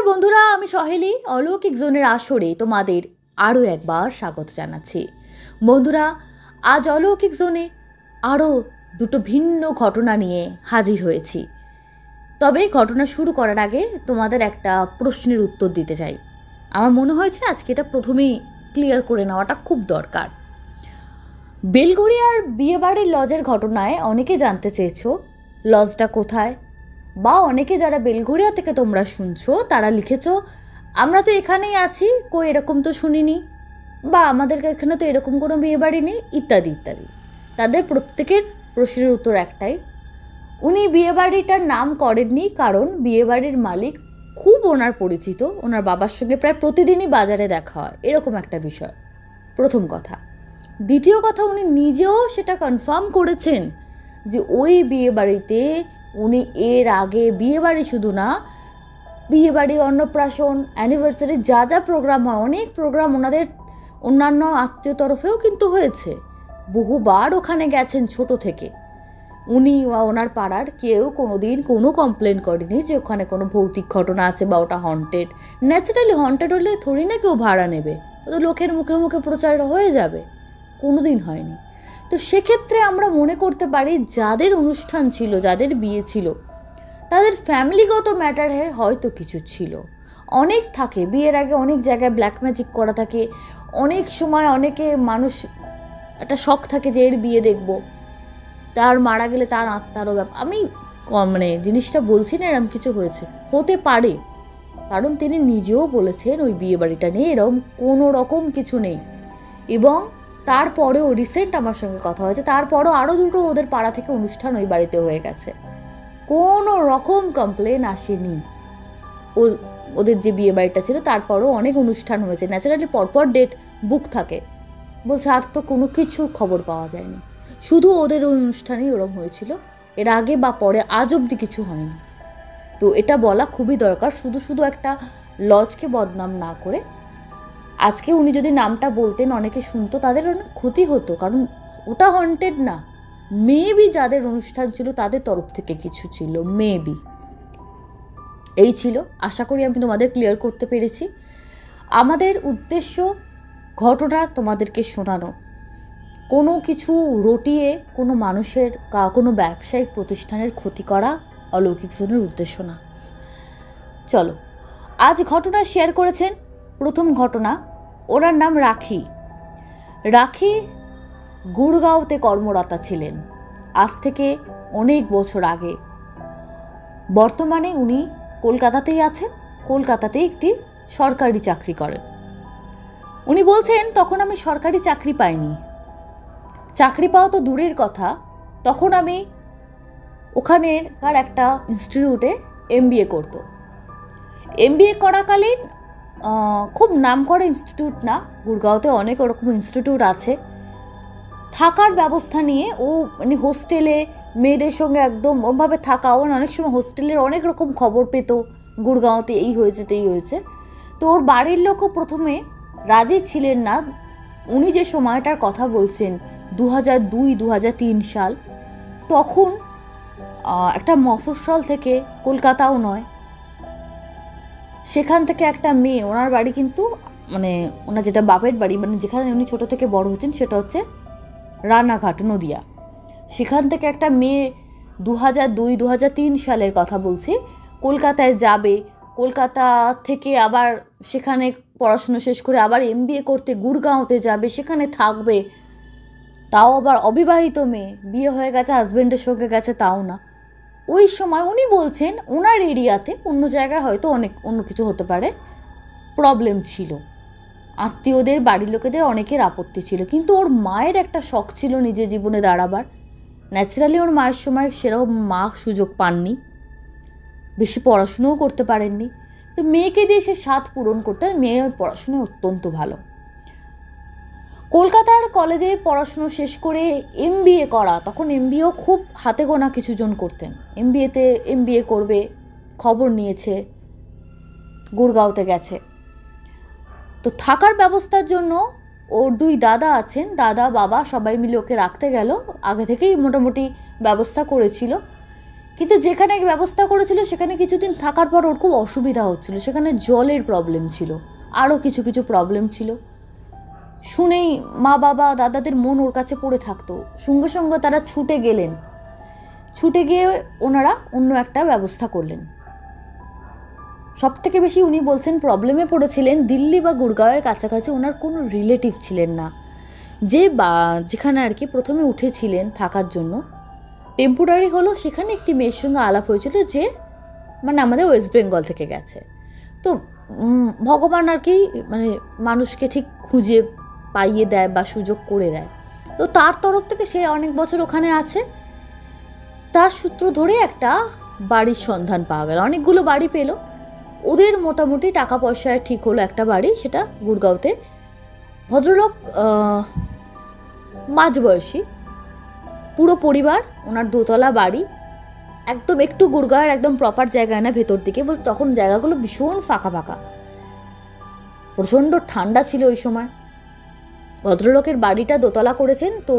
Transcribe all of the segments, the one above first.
বন্ধুরা, আমি সহেলি অলৌকিক জোনের আসরে তোমাদের আরও একবার স্বাগত জানাচ্ছি। বন্ধুরা, আজ অলৌকিক জোনে আরও দুটো ভিন্ন ঘটনা নিয়ে হাজির হয়েছি। তবে ঘটনা শুরু করার আগে তোমাদের একটা প্রশ্নের উত্তর দিতে চাই। আমার মনে হয়েছে আজকে এটা প্রথমেই ক্লিয়ার করে নেওয়াটা খুব দরকার। বেলঘড়িয়ার বিয়েবাড়ির লজের ঘটনায় অনেকে জানতে চেয়েছো লজটা কোথায়, বা অনেকে যারা বেলঘড়িয়া থেকে তোমরা শুনছো তারা লিখেছো আমরা তো এখানেই আছি, কই এরকম তো শুনিনি, বা আমাদের এখানে তো এরকম কোনো বিয়েবাড়ি নেই, ইত্যাদি ইত্যাদি। তাদের প্রত্যেকের প্রশ্নের উত্তর একটাই, উনি বিয়েবাড়িটার নাম করেননি কারণ বিয়েবাড়ির মালিক খুব ওনার পরিচিত, ওনার বাবার সঙ্গে প্রায় প্রতিদিনই বাজারে দেখা হয়, এরকম একটা বিষয়। প্রথম কথা। দ্বিতীয় কথা, উনি নিজেও সেটা কনফার্ম করেছেন যে ওই বিয়েবাড়িতে উনি এর আগে বিয়েবাড়ি শুধু না, বিয়েবাড়ি, অন্নপ্রাশন, অ্যানিভার্সারি যা যা প্রোগ্রাম হয়, অনেক প্রোগ্রাম ওনাদের অন্যান্য আত্মীয় তরফেও কিন্তু হয়েছে, বহুবার ওখানে গেছেন ছোট থেকে। উনি বা ওনার পাড়ার কেউ কোনোদিন কোনো কমপ্লেন করেনি যে ওখানে কোনো ভৌতিক ঘটনা আছে বা ওটা হন্টেড। ন্যাচারালি হন্টেড হলে থোড়ি না কেউ ভাড়া নেবে, ও তো লোকের মুখে মুখে প্রচার হয়ে যাবে, কোনোদিন হয়নি। তো সেক্ষেত্রে আমরা মনে করতে পারি যাদের অনুষ্ঠান ছিল, যাদের বিয়ে ছিল, তাদের ফ্যামিলিগত ম্যাটারে হয়তো কিছু ছিল। অনেক থাকে বিয়ের আগে, অনেক জায়গায় ব্ল্যাক ম্যাজিক করা থাকে, অনেক সময় অনেকে মানুষ একটা শখ থাকে যে এর বিয়ে দেখব, তার মারা গেলে তার আত্মারও ব্যাপার। আমি জিনিসটা বলছি না এরকম কিছু হয়েছে, হতে পারে, কারণ তিনি নিজেও বলেছেন ওই বিয়ে বাড়িটা নিয়ে এরকম কোনো রকম কিছু নেই। এবং তারপরেও রিসেন্ট আমার সঙ্গে কথা হয়েছে, তারপরও আরও দুটো ওদের পাড়া থেকে অনুষ্ঠান ওই বাড়িতে হয়ে গেছে, কোনো রকম কমপ্লেন আসেনি। ওদের যে বিয়ে বাড়িটা ছিল তারপরও অনেক অনুষ্ঠান হয়েছে, ন্যাচারালি পরপর ডেট বুক থাকে, বলছে আর তো কোনো কিছু খবর পাওয়া যায়নি, শুধু ওদের অনুষ্ঠানেই ওরম হয়েছিল, এর আগে বা পরে আজ অবধি কিছু হয়নি। তো এটা বলা খুবই দরকার, শুধু শুধু একটা লজকে বদনাম না করে। আজকে উনি যদি নামটা বলতেন, অনেকে শুনতো, তাদের অনেক ক্ষতি হতো, কারণ ওটা হন্টেড না, মেবি যাদের অনুষ্ঠান ছিল তাদের তরফ থেকে কিছু ছিল, মেবি। এই ছিল, আশা করি আমি তোমাদের ক্লিয়ার করতে পেরেছি। আমাদের উদ্দেশ্য ঘটনা তোমাদেরকে শোনানো, কোনো কিছু রটিয়ে কোনো মানুষের কোনো ব্যবসায়িক প্রতিষ্ঠানের ক্ষতি করা অলৌকিক জনের উদ্দেশ্য না। চলো, আজ ঘটনা শেয়ার করেছেন। প্রথম ঘটনা, ওনার নাম রাখি। রাখি গুড়গাঁওতে কর্মরতা ছিলেন আজ থেকে অনেক বছর আগে। বর্তমানে উনি কলকাতাতেই আছেন, কলকাতাতেই একটি সরকারি চাকরি করেন। উনি বলছেন তখন আমি সরকারি চাকরি পাইনি, চাকরি পাওয়া তো দূরের কথা, তখন আমি ওখানের একটা ইনস্টিটিউটে MBA করতো। MBA করাকালীন খুব নামকরা ইনস্টিটিউট না, গুড়গাঁওতে অনেক ওরকম ইনস্টিটিউট আছে, থাকার ব্যবস্থা নিয়ে ও হোস্টেলে মেয়েদের সঙ্গে একদম ওভাবে থাকা, ও অনেক সময় হোস্টেলের অনেক রকম খবর পেত, গুড়গাঁওতে এই হয়েছে তেই হয়েছে। তো ওর বাড়ির লোকও প্রথমে রাজি ছিলেন না। উনি যে সময়টার কথা বলছেন 2002-2003 সাল, তখন একটা মফস্বল থেকে, কলকাতাও নয়, সেখান থেকে একটা মেয়ে, ওনার বাড়ি কিন্তু ওনার যেটা বাপের বাড়ি, যেখানে উনি ছোট থেকে বড় হয়েছেন সেটা হচ্ছে রানাঘাট, নদিয়া। সেখান থেকে একটা মেয়ে 2002-2003 সালের কথা বলছি, কলকাতায় যাবে, কলকাতা থেকে আবার সেখানে পড়াশুনো শেষ করে আবার MBA করতে গুড়গাঁওতে যাবে, সেখানে থাকবে, তাও আবার অবিবাহিত মেয়ে, বিয়ে হয়ে গেছে, হাজব্যান্ডের সঙ্গে গেছে তাও না। ওই সময় উনি বলছেন ওনার এরিয়াতে, অন্য জায়গায় হয়তো অনেক অন্য কিছু হতে পারে, প্রবলেম ছিল, আত্মীয়দের, বাড়ির লোকেদের অনেকের আপত্তি ছিল, কিন্তু ওর মায়ের একটা শখ ছিল নিজের জীবনে দাঁড়াবার। ন্যাচারালি ওর মায়ের সময় সেরকম মা সুযোগ পাননি, বেশি পড়াশুনোও করতে পারেননি, তো মেয়েকে দিয়ে সে স্বাদ পূরণ করতে, মেয়ে পড়াশুনো অত্যন্ত ভালো। কলকাতার কলেজে পড়াশুনো শেষ করে MBA করা, তখন MBAও খুব হাতে গোনা কিছুজন করতেন, MBA করবে, খবর নিয়েছে, গুড়গাঁওতে গেছে। তো থাকার ব্যবস্থার জন্য ওর 2 দাদা আছেন, দাদা বাবা সবাই মিলে ওকে রাখতে গেল, আগে থেকেই মোটামুটি ব্যবস্থা করেছিল। কিন্তু যেখানে ব্যবস্থা করেছিল সেখানে কিছুদিন থাকার পর ওর খুব অসুবিধা হচ্ছিল, সেখানে জলের প্রবলেম ছিল, আরও কিছু কিছু প্রবলেম ছিল। শুনেই মা বাবা দাদাদের মন ওর কাছে পড়ে থাকতো। সঙ্গে সঙ্গে তারা ছুটে গেলেন, ছুটে গিয়ে ওনারা অন্য একটা ব্যবস্থা করলেন। সব থেকে বেশি উনি বলছেন প্রবলেমে পড়েছিলেন দিল্লি বা গুড়গাঁওয়ের কাছাকাছি ওনার কোনো রিলেটিভ ছিলেন না, যেখানে আর কি প্রথমে উঠেছিলেন থাকার জন্য টেম্পোরারি হলো, সেখানে একটি মেয়ের সঙ্গে আলাপ হয়েছিল যে মানে আমাদের ওয়েস্ট বেঙ্গল থেকে গেছে। তো ভগবান আর কি মানে মানুষকে ঠিক খুঁজে পাইয়ে দেয় বা সুযোগ করে দেয়। তো তার তরফ থেকে সে অনেক বছর ওখানে আছে, তার সূত্র ধরে একটা বাড়ির সন্ধান পাওয়া গেল। অনেকগুলো বাড়ি পেল, ওদের মোটামুটি টাকা পয়সায় ঠিক হলো একটা বাড়ি, সেটা গুড়গাঁওতে। ভদ্রলোক মাঝবয়সী, পুরো পরিবার, ওনার দোতলা বাড়ি, একদম একটু গুড়গাঁওয়ের একদম প্রপার জায়গায় না, ভেতর দিকে বলতে তখন জায়গাগুলো ভীষণ ফাঁকা ফাঁকা, প্রচণ্ড ঠান্ডা ছিল ওই সময়। ভদ্রলোকের বাড়িটা দোতলা করেছেন, তো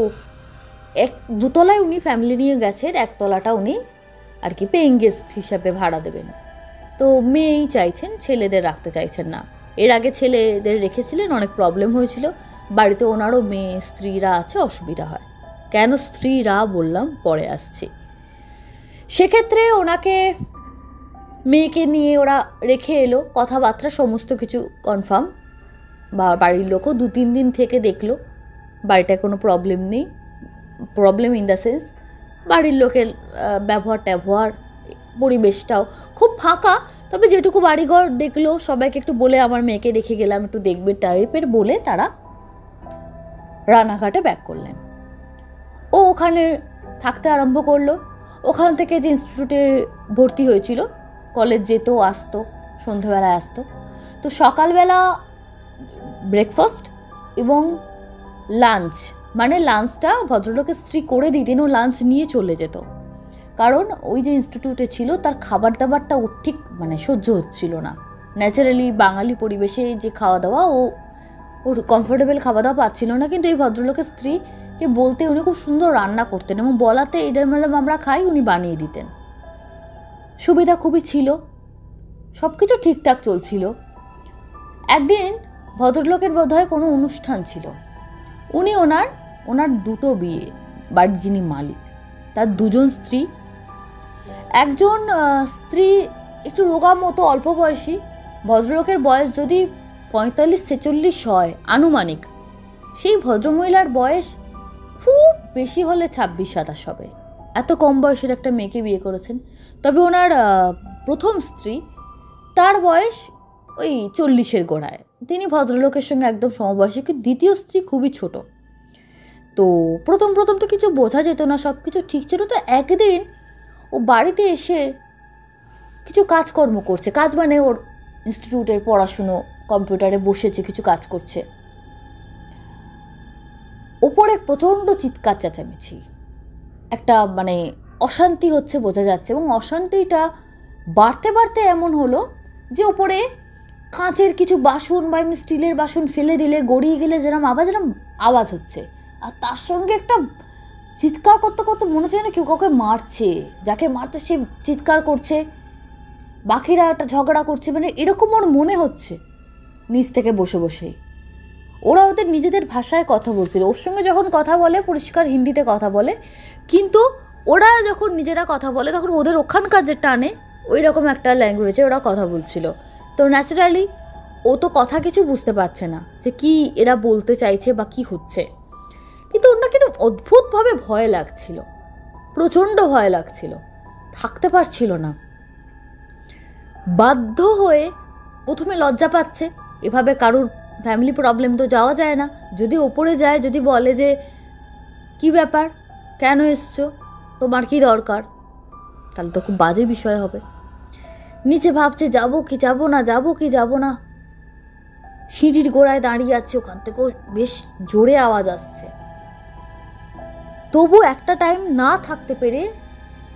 দুতলায় উনি ফ্যামিলি নিয়ে গেছেন, একতলাটা উনি আর কি পেইং গেস্ট হিসাবে ভাড়া দেবেন। তো মেয়েই চাইছেন, ছেলেদের রাখতে চাইছেন না। এর আগে ছেলেদের রেখেছিলেন, অনেক প্রবলেম হয়েছিল বাড়িতে, ওনারও মেয়ে স্ত্রীরা আছে, অসুবিধা হয়। কেন স্ত্রীরা বললাম, পরে আসছি। সেক্ষেত্রে ওনাকে মেয়েকে নিয়ে ওরা রেখে এলো, কথাবার্তা সমস্ত কিছু কনফার্ম, বা বাড়ির লোকও 2-3 দিন থেকে দেখলো বাড়িটায় কোনো প্রবলেম নেই। প্রবলেম ইন দ্য সেন্স বাড়ির লোকের ব্যবহার, পরিবেশটাও খুব ফাঁকা, তবে যেটুকু বাড়িঘর দেখলো সবাইকে একটু বলে আমার মেয়েকে রেখে গেলাম, একটু দেখবে টাইপের বলে তারা রানাঘাটে ব্যাক করলেন। ও ওখানে থাকতে আরম্ভ করলো। ওখান থেকে যে ইনস্টিটিউটে ভর্তি হয়েছিল, কলেজ যেত আসতো, সন্ধ্যাবেলায় আসতো। তো সকালবেলা ব্রেকফাস্ট এবং লাঞ্চ, মানে লাঞ্চটা ভদ্রলোকের স্ত্রী করে দিতেন, ও লাঞ্চ নিয়ে চলে যেত, কারণ ওই যে ইনস্টিটিউটে ছিল তার খাবার দাবারটা ওর ঠিক মানে সহ্য হচ্ছিল না। ন্যাচারালি বাঙালি পরিবেশে যে খাওয়া দাওয়া, ওর কমফোর্টেবল খাওয়া দাওয়া পাচ্ছিল না। কিন্তু এই ভদ্রলোকের স্ত্রীকে বলতে উনি খুব সুন্দর রান্না করতেন, এবং বলাতে এটার ম্যাডাম আমরা খাই উনি বানিয়ে দিতেন। সুবিধা খুবই ছিল, সব কিছু ঠিকঠাক চলছিল। একদিন ভদ্রলোকের বোধহয় কোনো অনুষ্ঠান ছিল, উনি ওনার দুটো বিয়ে, বাড়ির যিনি মালিক তার দুজন স্ত্রী, একজন স্ত্রী একটু রোগা মতো অল্প বয়সী, ভদ্রলোকের বয়স যদি 45-46 হয় আনুমানিক, সেই ভদ্রমহিলার বয়স খুব বেশি হলে 26-27 হবে। এত কম বয়সের একটা মেয়েকে বিয়ে করেছেন। তবে ওনার প্রথম স্ত্রী, তার বয়স ওই 40-এর গোড়ায়, তিনি ভদ্রলোকের সঙ্গে একদম সমবয়সী, কিন্তু দ্বিতীয় স্ত্রী খুবই ছোট। তো প্রথম তো কিছু বোঝা যেত না, সব কিছু ঠিক ছিল। তো একদিন ও বাড়িতে এসে কিছু কাজকর্ম করছে, কাজ মানে ওর ইনস্টিটিউটের পড়াশুনো, কম্পিউটারে বসেছে, কিছু কাজ করছে। ওপরে প্রচণ্ড চিৎকার চেঁচামেচি, একটা মানে অশান্তি হচ্ছে বোঝা যাচ্ছে, এবং অশান্তিটা বাড়তে বাড়তে এমন হলো যে ওপরে কাঁচের কিছু বাসন বা এমনি স্টিলের বাসন ফেলে দিলে গড়িয়ে গেলে যেরকম আওয়াজ হচ্ছে, আর তার সঙ্গে একটা চিৎকার করতে করতে মনে হচ্ছে না কেউ কাউকে মারছে, যাকে মারছে সে চিৎকার করছে, বাকিরা একটা ঝগড়া করছে, মানে এরকম ওর মনে হচ্ছে নিচ থেকে বসে বসেই। ওরা ওদের নিজেদের ভাষায় কথা বলছিল, ওর সঙ্গে যখন কথা বলে পরিষ্কার হিন্দিতে কথা বলে, কিন্তু ওরা যখন নিজেরা কথা বলে তখন ওদের ওখানকার যে টানে ওই রকম একটা ল্যাঙ্গুয়েজে ওরা কথা বলছিল। তো ন্যাচারালি ও তো কথা কিছু বুঝতে পারছে না যে কি এরা বলতে চাইছে বা কি হচ্ছে, কিন্তু ওর না কিন্তু অদ্ভুতভাবে ভয় লাগছিল, প্রচণ্ড ভয় লাগছিল, থাকতে পারছিল না। বাধ্য হয়ে প্রথমে লজ্জা পাচ্ছে, এভাবে কারুর ফ্যামিলি প্রবলেম তো যাওয়া যায় না, যদি ওপরে যায় যদি বলে যে কি ব্যাপার, কেন এসছো, তোমার কি দরকার, তাহলে তো খুব বাজে বিষয় হবে। নিচে ভাবছে যাবো কি যাব না, সিঁড়ির গোড়ায় দাঁড়িয়ে আছে, ওখান থেকে বেশ জোরে আওয়াজ আসছে। তবু একটা টাইম না থাকতে পেরে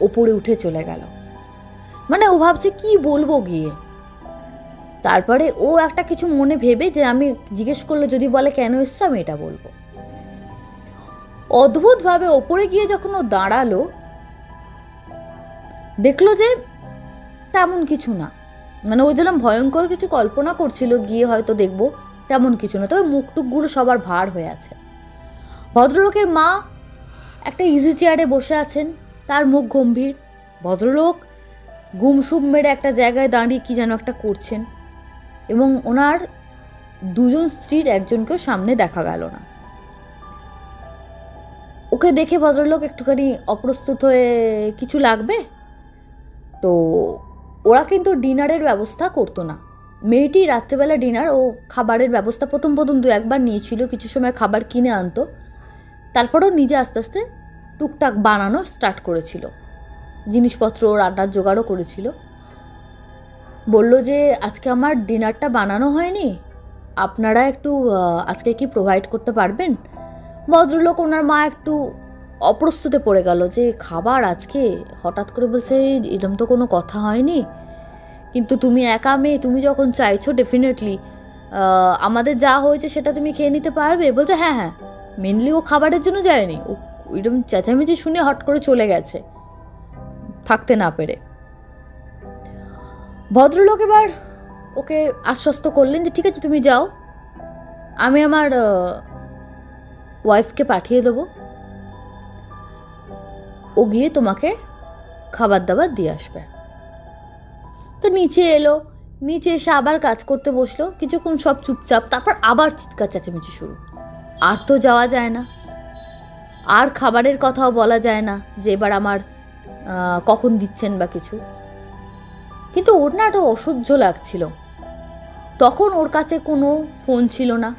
ওপরে উঠে চলে গেল, মানে ও ভাবছে কি বলবো গিয়ে। তারপরে ও একটা কিছু মনে ভেবে যে আমি জিজ্ঞেস করলে যদি বলে কেন এসছো আমি এটা বলবো। অদ্ভুতভাবে ওপরে গিয়ে যখন ও দাঁড়ালো, দেখলো যে তেমন কিছু না, মানে ওই যেরকম ভয়ঙ্কর কিছু কল্পনা করছিল গিয়ে হয়তো দেখবো তেমন কিছু না, তবে মুখটুকগুলো সবার ভার হয়ে আছে। ভদ্রলোকের মা একটা ইজি চেয়ারে বসে আছেন, তার মুখ গম্ভীর। ভদ্রলোক গুমসুম মেরে একটা জায়গায় দাঁড়িয়ে কি যেন একটা করছেন, এবং ওনার দুজন স্ত্রীর একজনকেও সামনে দেখা গেল না। ওকে দেখে ভদ্রলোক একটুখানি অপ্রস্তুত হয়ে, কিছু লাগবে? তো ওরা কিন্তু ডিনারের ব্যবস্থা করতো না। মেয়েটি রাত্রেবেলা ডিনার ও খাবারের ব্যবস্থা প্রথম প্রথম 2-1বার নিয়েছিল, কিছু সময় খাবার কিনে আনতো, তারপরও নিজে আস্তে আস্তে টুকটাক বানানো স্টার্ট করেছিল, জিনিসপত্র রান্নার জোগাড়ও করেছিল। বলল যে আজকে আমার ডিনারটা বানানো হয়নি, আপনারা একটু আজকে কি প্রোভাইড করতে পারবেন? ভদ্রলোক, ওনার মা একটু অপ্রস্তুতে পড়ে গেল যে খাবার আজকে, হঠাৎ করে বলছে এরকম তো কোনো কথা হয়নি, কিন্তু তুমি একা মেয়ে, তুমি যখন চাইছো ডেফিনেটলি আমাদের যা হয়েছে সেটা তুমি খেয়ে নিতে পারবে। বলছে হ্যাঁ হ্যাঁ, মেনলি ও খাবারের জন্য যায়নি, ও এরকম চেঁচামেচি শুনে হট করে চলে গেছে থাকতে না পেরে। ভদ্রলোক এবার ওকে আশ্বস্ত করলেন যে ঠিক আছে তুমি যাও, আমি আমার ওয়াইফকে পাঠিয়ে দেবো, ও গিয়ে তোমাকে খাবার দাবার দিয়ে আসবে। তো নিচে এলো, নিচে এসে আবার কাজ করতে বসলো, কিছুক্ষণ সব চুপচাপ, তারপর আবার চিৎকার চেঁচামেচি শুরু। আর তো যাওয়া যায় না, আর খাবারের কথাও বলা যায় না যে এবার আমার কখন দিচ্ছেন বা কিছু, কিন্তু ওর না একটা অসহ্য লাগছিল। তখন ওর কাছে কোনো ফোন ছিল না।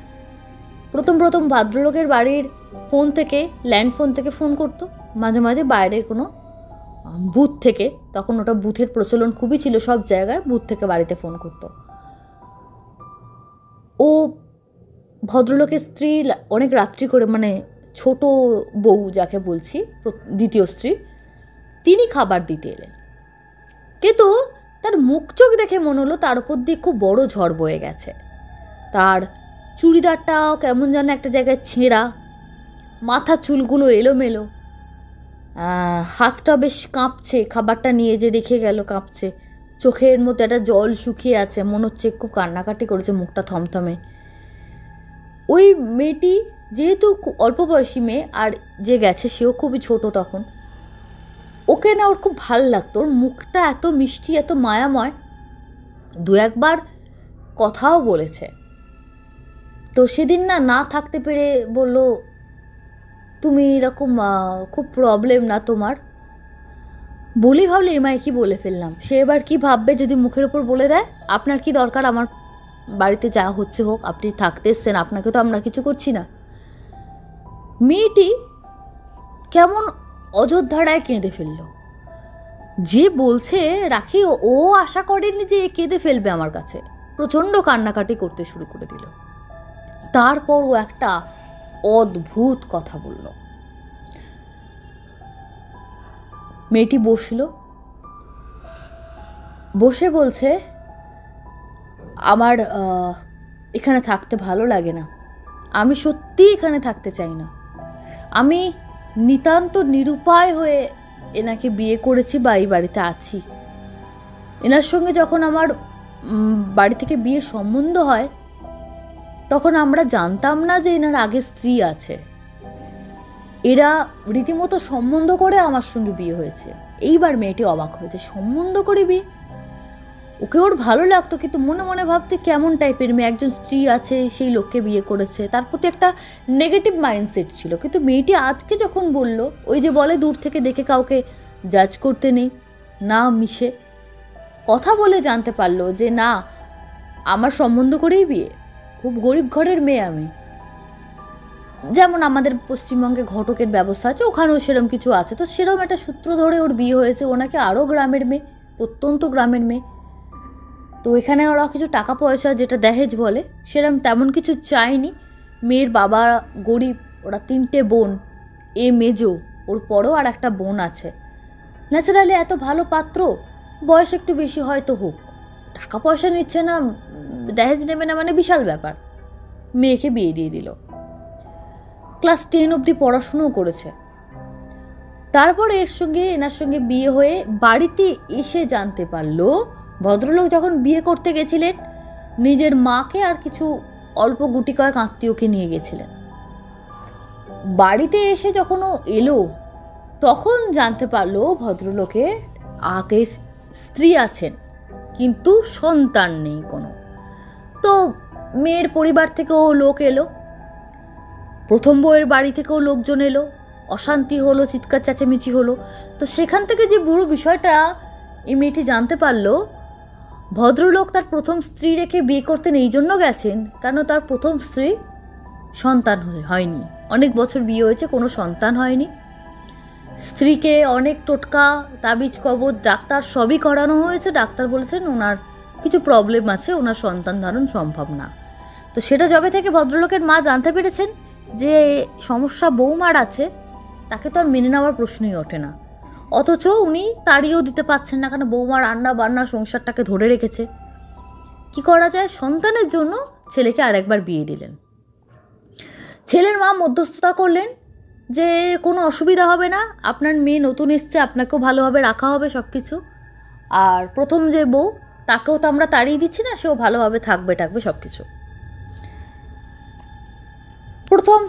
প্রথম প্রথম ভদ্রলোকের বাড়ির ফোন থেকে, ল্যান্ড ফোন থেকে ফোন করতো, মাঝে মাঝে বাইরের কোনো বুথ থেকে, তখন ওটা বুথের প্রচলন খুবই ছিল সব জায়গায়, বুথ থেকে বাড়িতে ফোন করতো। ও ভদ্রলোকের স্ত্রী অনেক রাত্রি করে, মানে ছোট বউ যাকে বলছি, দ্বিতীয় স্ত্রী, তিনি খাবার দিতে এলেন, কিন্তু তার মুখ চোখ দেখে মনে হলো তার উপর দিয়ে খুব বড় ঝড় বয়ে গেছে। তার চুড়িদারটাও কেমন যেন একটা জায়গায় ছেঁড়া, মাথা চুলগুলো এলোমেলো, হাতটা বেশ কাঁপছে, খাবারটা নিয়ে যে রেখে গেল কাঁপছে, চোখের মধ্যে একটা জল শুকিয়ে আছে, মনে হচ্ছে খুব কান্নাকাটি করেছে, মুখটা থমথমে। ওই মেয়েটি যেহেতু অল্প বয়সী মেয়ে, আর যে গেছে সেও খুবই ছোট তখন, ওকে না ওর খুব ভাল লাগতো, ওর মুখটা এত মিষ্টি, এত মায়াময়, 2-1বার কথাও বলেছে। তো সেদিন না থাকতে পেরে বলল, তুমি এরকম খুব প্রবলেম না তোমার? বলি ভাবলে এমায় কি বলে ফেললাম, সে এবার কি ভাববে যদি মুখের ওপর বলে দেয় আপনার কি দরকার আমার বাড়িতে যা হচ্ছে হোক, আপনি থাকতে এসছেন, আপনাকে তো আমরা কিছু করছি না। মেয়েটি কেমন অযোধ্যারায় কেঁদে ফেলল। যে বলছে রাখি, ও আশা করেনি যে এ কেঁদে ফেলবে আমার কাছে, প্রচণ্ড কান্নাকাটি করতে শুরু করে দিল। তারপর ও একটা অদ্ভুত কথা বলল। মেয়েটি বসলো, বসে বলছে আমার এখানে থাকতে ভালো লাগে না, আমি সত্যি এখানে থাকতে চাই না, আমি নিতান্ত নিরুপায় হয়ে এনাকে বিয়ে করেছি বা এই বাড়িতে আছি। এনার সঙ্গে যখন আমার বাড়ি থেকে বিয়ে সম্বন্ধ হয় তখন আমরা জানতাম না যে এনার আগে স্ত্রী আছে, এরা রীতিমতো সম্বন্ধ করে আমার সঙ্গে বিয়ে হয়েছে। এইবার মেয়েটি অবাক হয়েছে, সম্বন্ধ করে বিয়ে? ওকে ওর ভালো লাগতো, কিন্তু মনে মনে ভাবতে কেমন টাইপের মেয়ে, একজন স্ত্রী আছে সেই লোককে বিয়ে করেছে, তার প্রতি একটা নেগেটিভ মাইন্ডসেট ছিল। কিন্তু মেয়েটি আজকে যখন বলল, ওই যে বলে দূর থেকে দেখে কাউকে জাজ করতে নেই, না মিশে কথা বলে জানতে পারলো যে না, আমার সম্বন্ধ করেই বিয়ে, খুব গরিব ঘরের মেয়ে আমি, যেমন আমাদের পশ্চিমবঙ্গে ঘটকের ব্যবস্থা আছে ওখানেও সেরকম কিছু আছে, তো সেরকম একটা সূত্র ধরে ওর বিয়ে হয়েছে। ওনাকে আরও গ্রামের মেয়ে, প্রত্যন্ত গ্রামের মেয়ে, তো এখানে ওরা কিছু টাকা পয়সা যেটা দহেজ বলে সেরকম তেমন কিছু চায়নি। মেয়ের বাবা গরিব, ওরা 3টে বোন, এ মেজো, ওর পরও আর একটা বোন আছে। ন্যাচারালি এত ভালো পাত্র, বয়স একটু বেশি হয়তো হোক, টাকা পয়সা নিচ্ছে না, দহেজ নেবে না, মানে বিশাল ব্যাপার। মেয়েকে বিয়ে দিয়ে দিল। ক্লাস 10 অবধি পড়াশুনোও করেছে। তারপরে এনার সঙ্গে বিয়ে হয়ে বাড়িতে এসে জানতে পারলো, ভদ্রলোক যখন বিয়ে করতে গেছিলেন নিজের মাকে আর কিছু অল্প গুটি কয়েক আত্মীয়কে নিয়ে গেছিলেন। বাড়িতে এসে যখন ও এলো তখন জানতে পারলো ভদ্রলোকের আগের স্ত্রী আছেন, কিন্তু সন্তান নেই কোনো। তো মেয়ের পরিবার থেকেও লোক এলো, প্রথম বউয়ের বাড়ি থেকেও লোকজন এলো, অশান্তি হলো, চিৎকার চেঁচামেচি হলো। তো সেখান থেকে যে বুড়ো বিষয়টা এই মেয়েটি জানতে পারলো, ভদ্রলোক তার প্রথম স্ত্রী রেখে বিয়ে করতেন এই জন্য গেছেন কারণ তার প্রথম স্ত্রী সন্তান হয়নি, অনেক বছর বিয়ে হয়েছে, কোনো সন্তান হয়নি। স্ত্রীকে অনেক টোটকা, তাবিজ কবজ, ডাক্তার সবই করানো হয়েছে, ডাক্তার বলেছেন ওনার কিছু প্রবলেম আছে, ওনার সন্তান ধারণ সম্ভব না। তো সেটা যবে থেকে ভদ্রলোকের মা জানতে পেরেছেন যে সমস্যা বৌমার আছে, তাকে তো আর মেনে নেওয়ার প্রশ্নই ওঠে না। অথচ উনি তাড়িয়েও দিতে পারছেন না, কারণ বৌমা রান্না বান্না সংসারটাকে ধরে রেখেছে। কি করা যায়, সন্তানের জন্য ছেলেকে আরেকবার বিয়ে দিলেন। ছেলের মা মধ্যস্থতা করলেন যে কোনো অসুবিধা হবে না, আপনার মেয়ে নতুন এসছে, আপনাকেও ভালোভাবে রাখা হবে সব কিছু, আর প্রথম যে বউ তাকেও তো আমরা তাড়িয়ে দিচ্ছি না, সেও ভালোভাবে থাকবে সব কিছু। প্রথম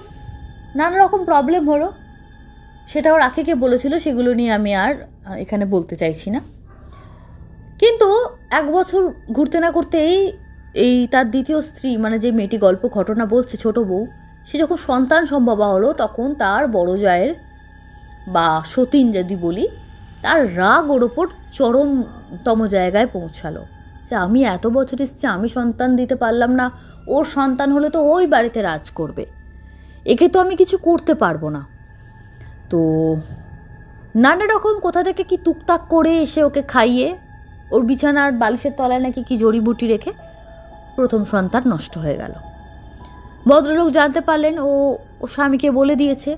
নানা রকম প্রবলেম হলো, সেটাও রাখিকে বলেছিল, সেগুলো নিয়ে আমি আর এখানে বলতে চাইছি না। কিন্তু 1 বছর ঘুরতে না ঘুরতেই এই তার দ্বিতীয় স্ত্রী, মানে যে মেয়েটি গল্প ঘটনা বলছে ছোট বউ, সে যখন সন্তান সম্ভবা হলো তখন তার বড় জায়ের বা সতীন যদি বলি, তার রাগ ওর ওপর চরমতম জায়গায় পৌঁছালো যে আমি এত বছর এসেছি, আমি সন্তান দিতে পারলাম না, ওর সন্তান হলে তো ওই বাড়িতে রাজ করবে, একে তো আমি কিছু করতে পারবো না। তো নানা রকম কোথা থেকে কি টুকটাক করে এসে ওকে খাইয়ে ওর বিছানার বালিশের তলায় নাকি কি জড়িবুটি রেখে প্রথম সন্তান নষ্ট হয়ে গেল। ভদ্রলোক জানতে পারলেন, ও স্বামীকে বলে দিয়েছে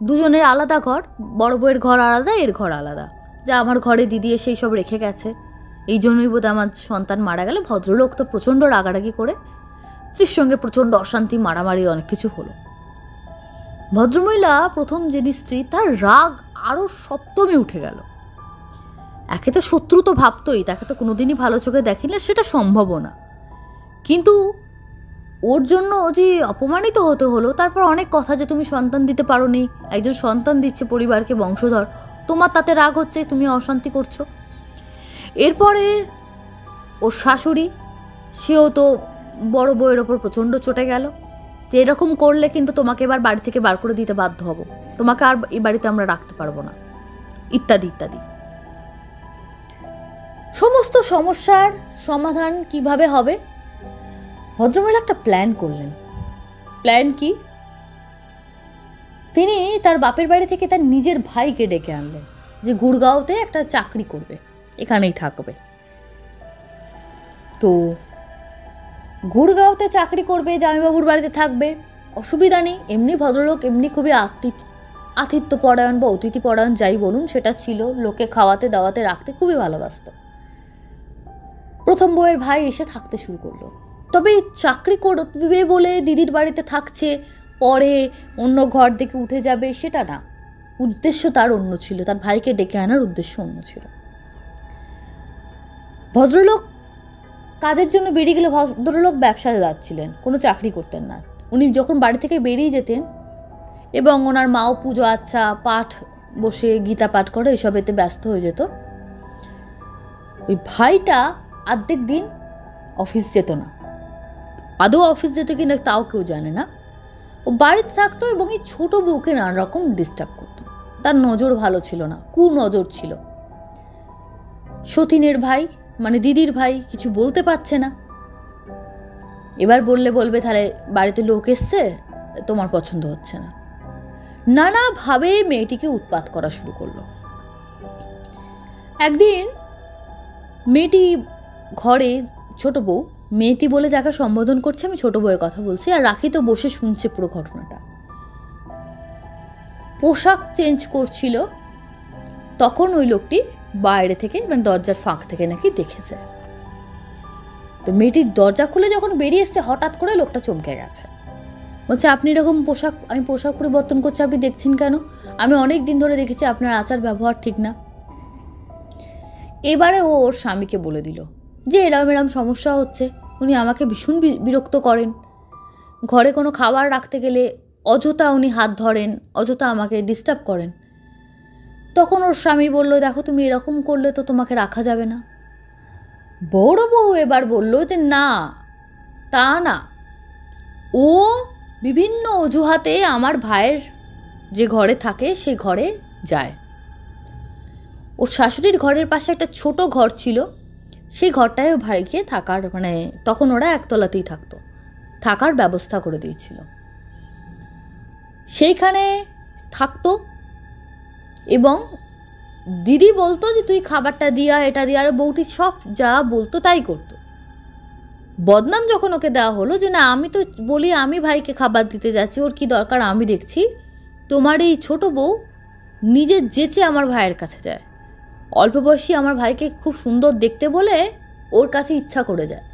দুজনের আলাদা ঘর, বড় বউয়ের ঘর আলাদা, এর ঘর আলাদা, যা আমার ঘরে দিদি এসে সব রেখে গেছে, এই জন্যই বোধ আমার সন্তান মারা গেলে। ভদ্রলোক তো প্রচণ্ড রাগারাগি করে স্ত্রীর সঙ্গে প্রচণ্ড অশান্তি, মারামারি, অনেক কিছু হলো। ভদ্রমহিলা প্রথম যিনি স্ত্রী, তার রাগ আরও সপ্তমে উঠে গেল। একে তো শত্রু তো ভাবতই, তাকে তো কোনোদিনই ভালো চোখে দেখেনি, সেটা সম্ভবও না, কিন্তু ওর জন্য যে অপমানিত হতে হলো। তারপর অনেক কথা যে তুমি সন্তান দিতে পারো নি, একজন সন্তান দিচ্ছে পরিবারকে, বংশধর, তোমার তাতে রাগ হচ্ছে, তুমি অশান্তি করছো। এরপরে ওর শাশুড়ি, সেও তো বড় বউয়ের ওপর প্রচণ্ড চটে গেল যে এরকম করলে কিন্তু তোমাকে এবার বাড়ি থেকে বার করে দিতে বাধ্য হব, তোমাকে আর এই বাড়িতে আমরা রাখতে পারবো না, ইত্যাদি ইত্যাদি। সমস্ত সমস্যার সমাধান কিভাবে হবে, ভদ্রমহিলা একটা প্ল্যান করলেন। প্ল্যান কি, তিনি তার বাপের বাড়ি থেকে তার নিজের ভাইকে ডেকে আনলেন যে গুড়গাঁওতে একটা চাকরি করবে, এখানেই থাকবে। তো গুড়গাঁওতে চাকরি করবে, জামাইবাবুর বাড়িতে থাকবে, অসুবিধা নেই, এমনি ভদ্রলোক, এমনি খুবই আতিথ্য পরায়ণ বা অতিথি পরায়ণ যাই বলুন সেটা ছিল, লোকে খাওয়াতে দাওয়াতে রাখতে খুবই ভালোবাসত। প্রথম বউয়ের ভাই এসে থাকতে শুরু করলো। তবে চাকরি করবে বলে দিদির বাড়িতে থাকছে, পরে অন্য ঘর থেকে উঠে যাবে, সেটা না, উদ্দেশ্য তার অন্য ছিল, তার ভাইকে ডেকে আনার উদ্দেশ্য অন্য ছিল। ভদ্রলোক কাজের জন্য বেরিয়ে গেলে, ভদ্রলোক ব্যবসায় যাচ্ছিলেন, কোনো চাকরি করতেন না। উনি যখন বাড়ি থেকে বেরিয়ে যেতেন এবং ওনার মাও পুজো আচ্ছা পাঠ বসে গীতা পাঠ করে এসব এতে ব্যস্ত হয়ে যেত, ওই ভাইটা অর্ধেক দিন অফিস যেত না, আদৌ অফিস যেত কিনা তাও কেউ জানে না, ও বাড়িতে থাকতো এবং এই ছোট বউকে নানা রকম ডিস্টার্ব করতো। তার নজর ভালো ছিল না, কুনজর ছিল। সতীনের ভাই মানে দিদির ভাই কিছু বলতে পারছে না, এবার বলবে তাহলে বাড়িতে লোক এসছে, তোমার পছন্দ হচ্ছে না, নানাভাবে মেয়েটিকে উৎপাত করা শুরু করলো। একদিন মেয়েটি ঘরে, ছোট বউ, মেয়েটি বলে যাকে সম্বোধন করছে, আমি ছোট বউয়ের কথা বলছি, আর রাখি তো বসে শুনছে পুরো ঘটনাটা। পোশাক চেঞ্জ করছিল, তখন ওই লোকটি বাইরে থেকে মানে দরজার ফাঁক থেকে নাকি দেখেছে। তো মেয়েটির দরজা খুলে যখন বেরিয়ে এসছে, হঠাৎ করে লোকটা চমকে গেছে। বলছে আপনি এরকম পোশাক, আমি পোশাক পরিবর্তন করছি, আপনি দেখছেন কেন? আমি অনেক দিন ধরে দেখেছি আপনার আচার ব্যবহার ঠিক না। এবারে ও ওর স্বামীকে বলে দিল যে এরম এরম সমস্যা হচ্ছে, উনি আমাকে ভীষণ বিরক্ত করেন, ঘরে কোনো খাবার রাখতে গেলে অযথা উনি হাত ধরেন, অযথা আমাকে ডিস্টার্ব করেন। তখন ওর স্বামী বলল, দেখো তুমি এরকম করলে তো তোমাকে রাখা যাবে না। বড় বউ এবার বলল যে না, তা না, ও বিভিন্ন অজুহাতে আমার ভাইয়ের যে ঘরে থাকে সেই ঘরে যায়। ওর শাশুড়ির ঘরের পাশে একটা ছোট ঘর ছিল, সেই ঘরটায় ও ভাইকে থাকার, মানে তখন ওরা একতলাতেই থাকতো, থাকার ব্যবস্থা করে দিয়েছিল, সেইখানে থাকতো। এবং দিদি বলতো যে তুই খাবারটা দিয়া, এটা দিয়া, আর বউটি সব যা বলতো তাই করতো। বদনাম যখন ওকে দেওয়া হলো যে না, আমি তো বলি আমি ভাইকে খাবার দিতে যাচ্ছি, ওর কি দরকার, আমি দেখছি, তোমার এই ছোট বউ নিজে যেচে আমার ভাইয়ের কাছে যায়, অল্প বয়সী আমার ভাইকে খুব সুন্দর দেখতে বলে ওর কাছে ইচ্ছা করে যায়,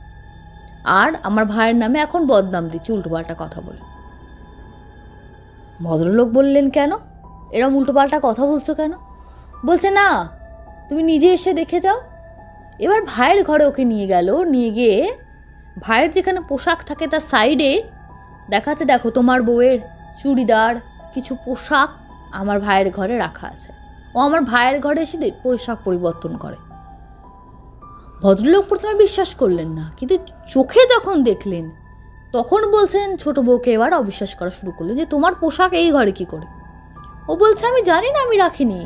আর আমার ভাইয়ের নামে এখন বদনাম দিচ্ছে উল্টোপাল্টা কথা বলে। ভদ্রলোক বললেন, কেন এরম উল্টোপাল্টা কথা বলছো কেন? বলছে না, তুমি নিজে এসে দেখে যাও। এবার ভাইয়ের ঘরে ওকে নিয়ে গেল, নিয়ে গিয়ে ভাইয়ের যেখানে পোশাক থাকে তার সাইডে দেখাচ্ছে, দেখো তোমার বউয়ের চুড়িদার কিছু পোশাক আমার ভাইয়ের ঘরে রাখা আছে। ও আমার ভাইয়ের ঘরে এসে পোশাক পরিবর্তন করে। ভদ্রলোক প্রথমে বিশ্বাস করলেন না, কিন্তু চোখে যখন দেখলেন তখন বলছেন, ছোট বউকে এবার অবিশ্বাস করা শুরু করলেন যে তোমার পোশাক এই ঘরে কি করে? ও বলছে আমি জানি না, আমি রাখিনি,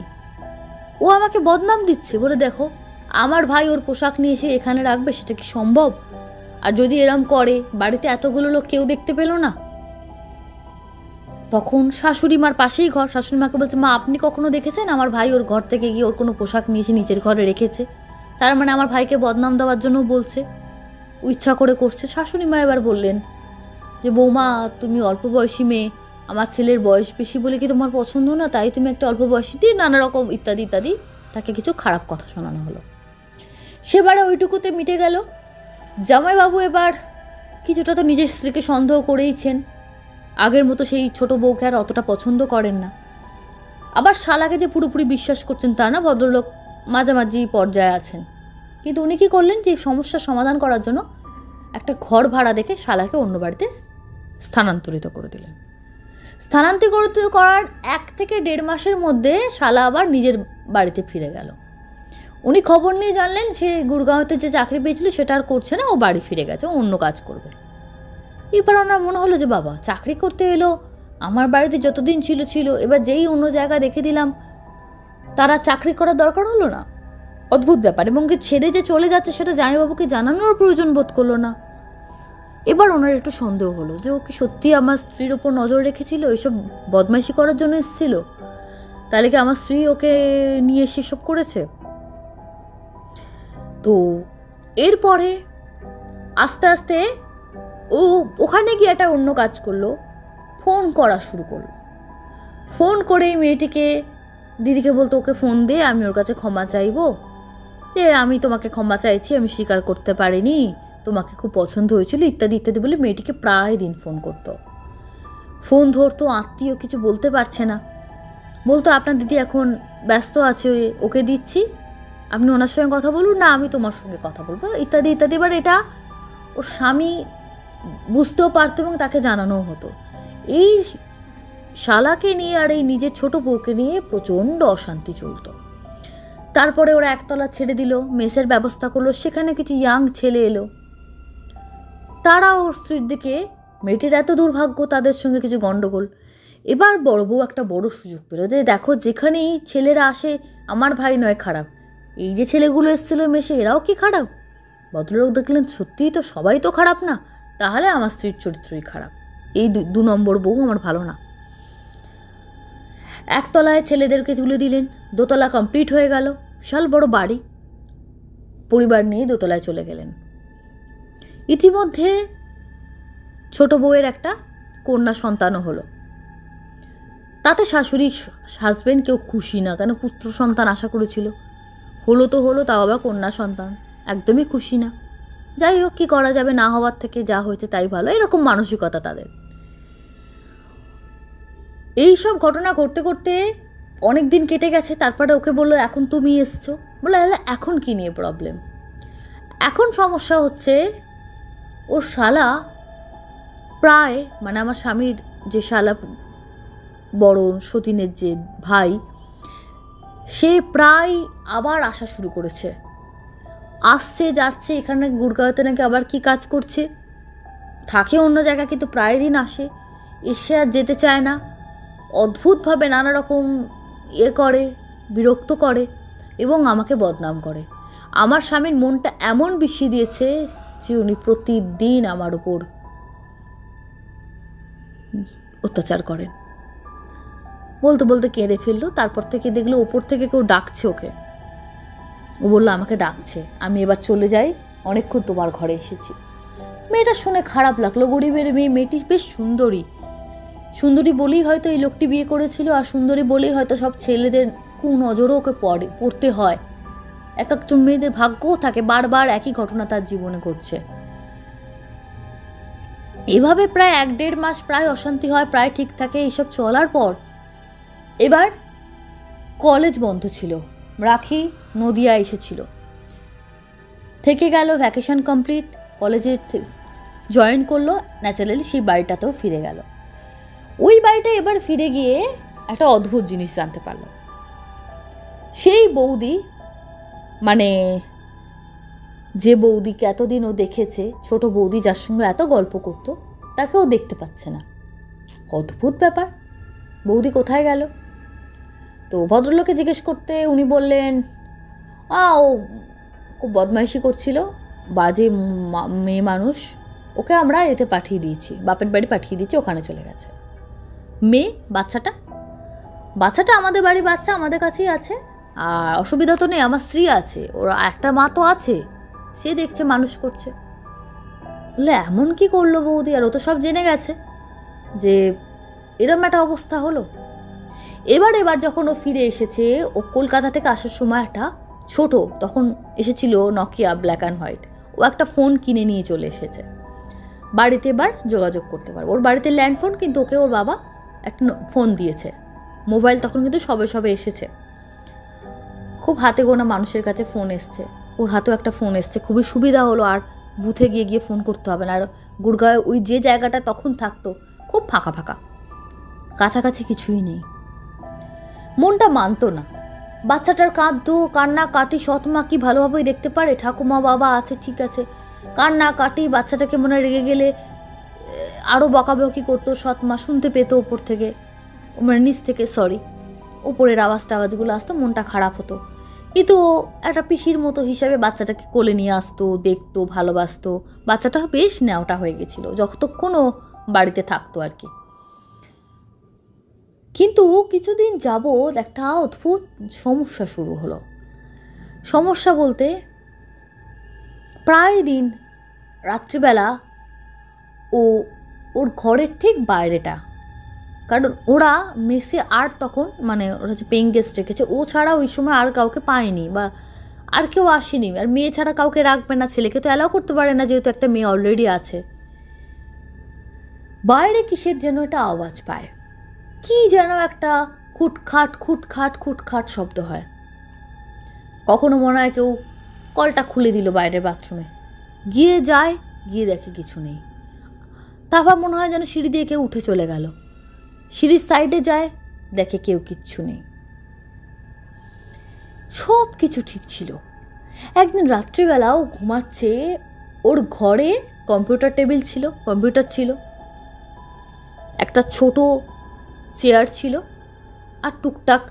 ও আমাকে বদনাম দিচ্ছে বলে, দেখো আমার ভাই ওর পোশাক নিয়ে এসে এখানে রাখবে, সেটা কি সম্ভব? আর যদি এরম করে, বাড়িতে এতগুলো লোক কেউ দেখতে পেল না। তখন শাশুড়ি মার পাশেই ঘর, শাশুড়ি মাকে বলছে, মা আপনি কখনো দেখেছেন আমার ভাই ওর ঘর থেকে গিয়ে ওর কোনো পোশাক নিয়ে এসে নিচের ঘরে রেখেছে? তার মানে আমার ভাইকে বদনাম দেওয়ার জন্য বলছে, ও ইচ্ছা করে করছে। শাশুড়ি মা এবার বললেন যে বৌমা, তুমি অল্প বয়সী মেয়ে, আমার ছেলের বয়স বেশি বলে কি তোমার পছন্দ না, তাই তুমি একটা অল্প বয়সী দিয়ে নানা রকম ইত্যাদি ইত্যাদি তাকে কিছু খারাপ কথা শোনানো হলো। সেবারে ওইটুকুতে মিটে গেল। জামাইবাবু এবার কিছুটা তো নিজের স্ত্রীকে সন্দেহ করেইছেন, আগের মতো সেই ছোট বউকে আর অতটা পছন্দ করেন না। আবার শালাকে যে পুরোপুরি বিশ্বাস করছেন তা না, ভদ্রলোক মাঝামাঝি পর্যায়ে আছেন। কিন্তু উনি কী করলেন, যে সমস্যার সমাধান করার জন্য একটা ঘর ভাড়া দেখে শালাকে অন্য বাড়িতে স্থানান্তরিত করে দিলেন। স্থানান্তরিত করার 1 থেকে 1.5 মাসের মধ্যে শালা আবার নিজের বাড়িতে ফিরে গেল। উনি খবর নিয়ে জানলেন সে গুড়গাঁওতে যে চাকরি পেয়েছিল সেটা আর করছে না, ও বাড়ি ফিরে গেছে, অন্য কাজ করবে। এবার ওনার মনে হলো যে বাবা, চাকরি করতে এলো, আমার বাড়িতে যতদিন ছিল, এবার যেই অন্য জায়গা দেখে দিলাম, তারা চাকরি করার দরকার হলো না। অদ্ভুত ব্যাপার। এবং ছেড়ে যে চলে যাচ্ছে সেটা জামাইবাবুকে জানানোর প্রয়োজন বোধ করলো না। এবার ওনার একটু সন্দেহ হলো যে ও কি সত্যি আমার স্ত্রীর ওপর নজর রেখেছিল, এসব বদমাইশি করার জন্য এসেছিল, তাহলে কি আমার স্ত্রী ওকে নিয়ে এসে সব করেছে? তো এরপরে আস্তে আস্তে ও ওখানে গিয়ে একটা অন্য কাজ করলো, ফোন করা শুরু করলো। ফোন করে মেয়েটিকে, দিদিকে বলতো ওকে ফোন দে, আমি ওর কাছে ক্ষমা চাইবো, যে আমি তোমাকে ক্ষমা চাইছি, আমি স্বীকার করতে পারিনি, তোমাকে খুব পছন্দ হয়েছিল, ইত্যাদি ইত্যাদি বলে মেয়েটিকে প্রায় দিন ফোন করতো। ফোন ধরতো, আত্মীয় কিছু বলতে পারছে না, বলতো আপনার দিদি এখন ব্যস্ত আছে, ওকে দিচ্ছি, আপনি ওনার সঙ্গে কথা বলুন, না আমি তোমার সঙ্গে কথা বলবো, ইত্যাদি ইত্যাদি। এবার এটা ওর স্বামী বুঝতেও পারতো এবং তাকে জানানোও হতো। এই শালাকে নিয়ে আর এই নিজের ছোট বউকে নিয়ে প্রচণ্ড অশান্তি চলত। তারপরে ওরা একতলা ছেড়ে দিল, মেসের ব্যবস্থা করলো, সেখানে কিছু ইয়াং ছেলে এলো, তারা ওর স্ত্রীর দিকে, মেয়েটির এত দুর্ভাগ্য, তাদের সঙ্গে কিছু গণ্ডগোল। এবার বড় বউ একটা বড় সুযোগ পেল যে দেখো, যেখানেই ছেলেরা আসে আমার ভাই নয় খারাপ, এই যে ছেলেগুলো এসেছিলো মেসে, এরাও কি খারাপ? ভদ্রলোক দেখলেন সত্যিই তো সবাই তো খারাপ না, তাহলে আমার স্ত্রীর চরিত্রই খারাপ, এই 2 নম্বর বউ আমার ভালো না। একতলায় ছেলেদেরকে তুলে দিলেন, দোতলা কমপ্লিট হয়ে গেল, বিশাল বড় বাড়ি, পরিবার নিয়ে দোতলায় চলে গেলেন। ইতিমধ্যে ছোট বউয়ের একটা কন্যা সন্তানও হলো। তাতে শাশুড়ি হাজবেন্ড কেউ খুশি না, কেন পুত্র সন্তান আশা করেছিল, হলো তো হলো, তাও আবার কন্যা সন্তান, একদমই খুশি না। যাই হোক, কী করা যাবে, না হওয়ার থেকে যা হয়েছে তাই ভালো, এরকম মানসিকতা তাদের। এই সব ঘটনা ঘটতে ঘটতে অনেক দিন কেটে গেছে। তারপরে ওকে বললো এখন তুমি এসছো। বলে এখন কি নিয়ে প্রবলেম? এখন সমস্যা হচ্ছে ওর শালা প্রায়, মানে আমার স্বামীর যে শালা বড় সতীনের যে ভাই, সে প্রায় আবার আসা শুরু করেছে। আসছে যাচ্ছে, এখানে গুড়গাঁওতে নাকি আবার কি কাজ করছে, থাকে অন্য জায়গায়, কিন্তু প্রায় দিন আসে, এসে আর যেতে চায় না। অদ্ভুতভাবে নানা রকম করে, বিরক্ত করে এবং আমাকে বদনাম করে। আমার স্বামীর মনটা এমন বিষিয়ে দিয়েছে যে উনি প্রতিদিন আমার উপর অত্যাচার করেন। বলতে বলতে কেঁদে ফেললো। তারপর থেকে দেখলো ওপর থেকে কেউ ডাকছে ওকে। ও বললো আমাকে ডাকছে, আমি এবার চলে যাই, অনেকক্ষণ তোমার ঘরে এসেছি। মেয়েটা শুনে খারাপ লাগলো। গরিবের মেয়ে, মেয়েটি বেশ সুন্দরী, সুন্দরী বলেই হয়তো এই লোকটি বিয়ে করেছিল, আর সুন্দরী বলেই হয়তো সব ছেলেদের কুনজরও ওকে পড়তে হয়। এক একজন মেয়েদের ভাগ্যও থাকে, বারবার একই ঘটনা তার জীবনে ঘটছে। এভাবে প্রায় 1-1.5 মাস প্রায় অশান্তি হয়, প্রায় ঠিক থাকে। এইসব চলার পর এবার কলেজ বন্ধ ছিল, রাখি নদিয়া এসেছিল, থেকে গেল, ভ্যাকেশন কমপ্লিট, কলেজে জয়েন করলো, ন্যাচারালি সেই বাড়িটাতেও ফিরে গেল। ওই বাড়িটা এবার ফিরে গিয়ে একটা অদ্ভুত জিনিস জানতে পারলো। সেই বৌদি, মানে যে বৌদিকে এতদিন ও দেখেছে, ছোট বৌদি যার সঙ্গে এত গল্প করত, তাকেও দেখতে পাচ্ছে না। অদ্ভুত ব্যাপার, বৌদি কোথায় গেল? তো ভদ্রলোককে জিজ্ঞেস করতে উনি বললেন ও খুব বদমাইশি করছিল, বাজে মেয়ে মানুষ, ওকে আমরা এতে পাঠিয়ে দিয়েছি, বাপের বাড়ি পাঠিয়ে দিয়েছি, ওখানে চলে গেছে। মেয়ে বাচ্চাটা আমাদের বাড়ি বাচ্চা, আমাদের কাছেই আছে, আর অসুবিধা তো নেই, আমার স্ত্রী আছে, ওর একটা মা তো আছে, সে দেখছে, মানুষ করছে। বললে এমন কি করলো বৌদি? আর ও তো সব জেনে গেছে যে এরম একটা অবস্থা হলো। এবার যখন ও ফিরে এসেছে, ও কলকাতা থেকে আসার সময় একটা ছোট, তখন এসেছিল নকিয়া ব্ল্যাক অ্যান্ড হোয়াইট, ও একটা ফোন কিনে নিয়ে চলে এসেছে। বাড়িতে এবার যোগাযোগ করতে পারবো। ওর বাড়িতে ল্যান্ড ফোন, কিন্তু ওকে ওর বাবা একটা ফোন দিয়েছে। মোবাইল তখন কিন্তু সবে এসেছে, খুব হাতে গোনা মানুষের কাছে ফোন এসছে, ওর হাতেও একটা ফোন এসছে, খুবই সুবিধা হলো। আর বুথে গিয়ে ফোন করতে হবে না। আর গুড়গাঁওয়ে ওই যে জায়গাটা তখন থাকতো খুব ফাঁকা ফাঁকা, কাছাকাছি কিছুই নেই। মনটা মানতো না। বাচ্চাটার কাঁদতো, কান্না কাটি, সৎমা কি ভালোভাবেই দেখতে পারে, ঠাকুমা বাবা আছে ঠিক আছে, কান্না কাটি, বাচ্চাটাকে মনে রেগে গেলে আরও বকাবকি করতো, সৎমা শুনতে পেতো ওপর থেকে, মানে নিচ থেকে, উপরের আওয়াজগুলো আসতো, মনটা খারাপ হতো। কিন্তু একটা পিসির মতো হিসাবে বাচ্চাটাকে কোলে নিয়ে আসতো, দেখতো, ভালোবাসতো। বাচ্চাটা বেশ ন্যাওটা হয়ে গেছিল যতক্ষণ ও বাড়িতে থাকতো আর কি। কিন্তু কিছুদিন যাবৎ একটা অদ্ভুত সমস্যা শুরু হলো। সমস্যা বলতে প্রায় দিন রাত্রিবেলা ওর ঘরের ঠিক বাইরেটা, কারণ ওরা মেসে আর তখন, মানে ওরা যে পেইং গেস্ট রেখেছে, ও ছাড়া ওই সময় আর কাউকে পায়নি, বা আর কেউ আসেনি। আর মেয়ে ছাড়া কাউকে রাখবে না, ছেলেকে তো অ্যালাউ করতে পারে না, যেহেতু একটা মেয়ে অলরেডি আছে। বাইরে কিসের যেন একটা আওয়াজ পায়, কি যেন একটা খুটখাট খুটখাট খুটখাট শব্দ হয়। কখনো মনে হয় কেউ কলটা খুলে দিল বাইরের বাথরুমে, গিয়ে দেখে কিছু নেই। তারপর মনে হয় যেন সিঁড়ি দিয়ে কেউ উঠে চলে গেল, সিঁড়ির সাইডে যায়, দেখে কেউ কিচ্ছু নেই, সব কিছু ঠিক ছিল। একদিন রাত্রিবেলা ও ঘুমাচ্ছে, ওর ঘরে কম্পিউটার ছিল, একটা ছোট চেয়ার ছিল, আর টুকটাক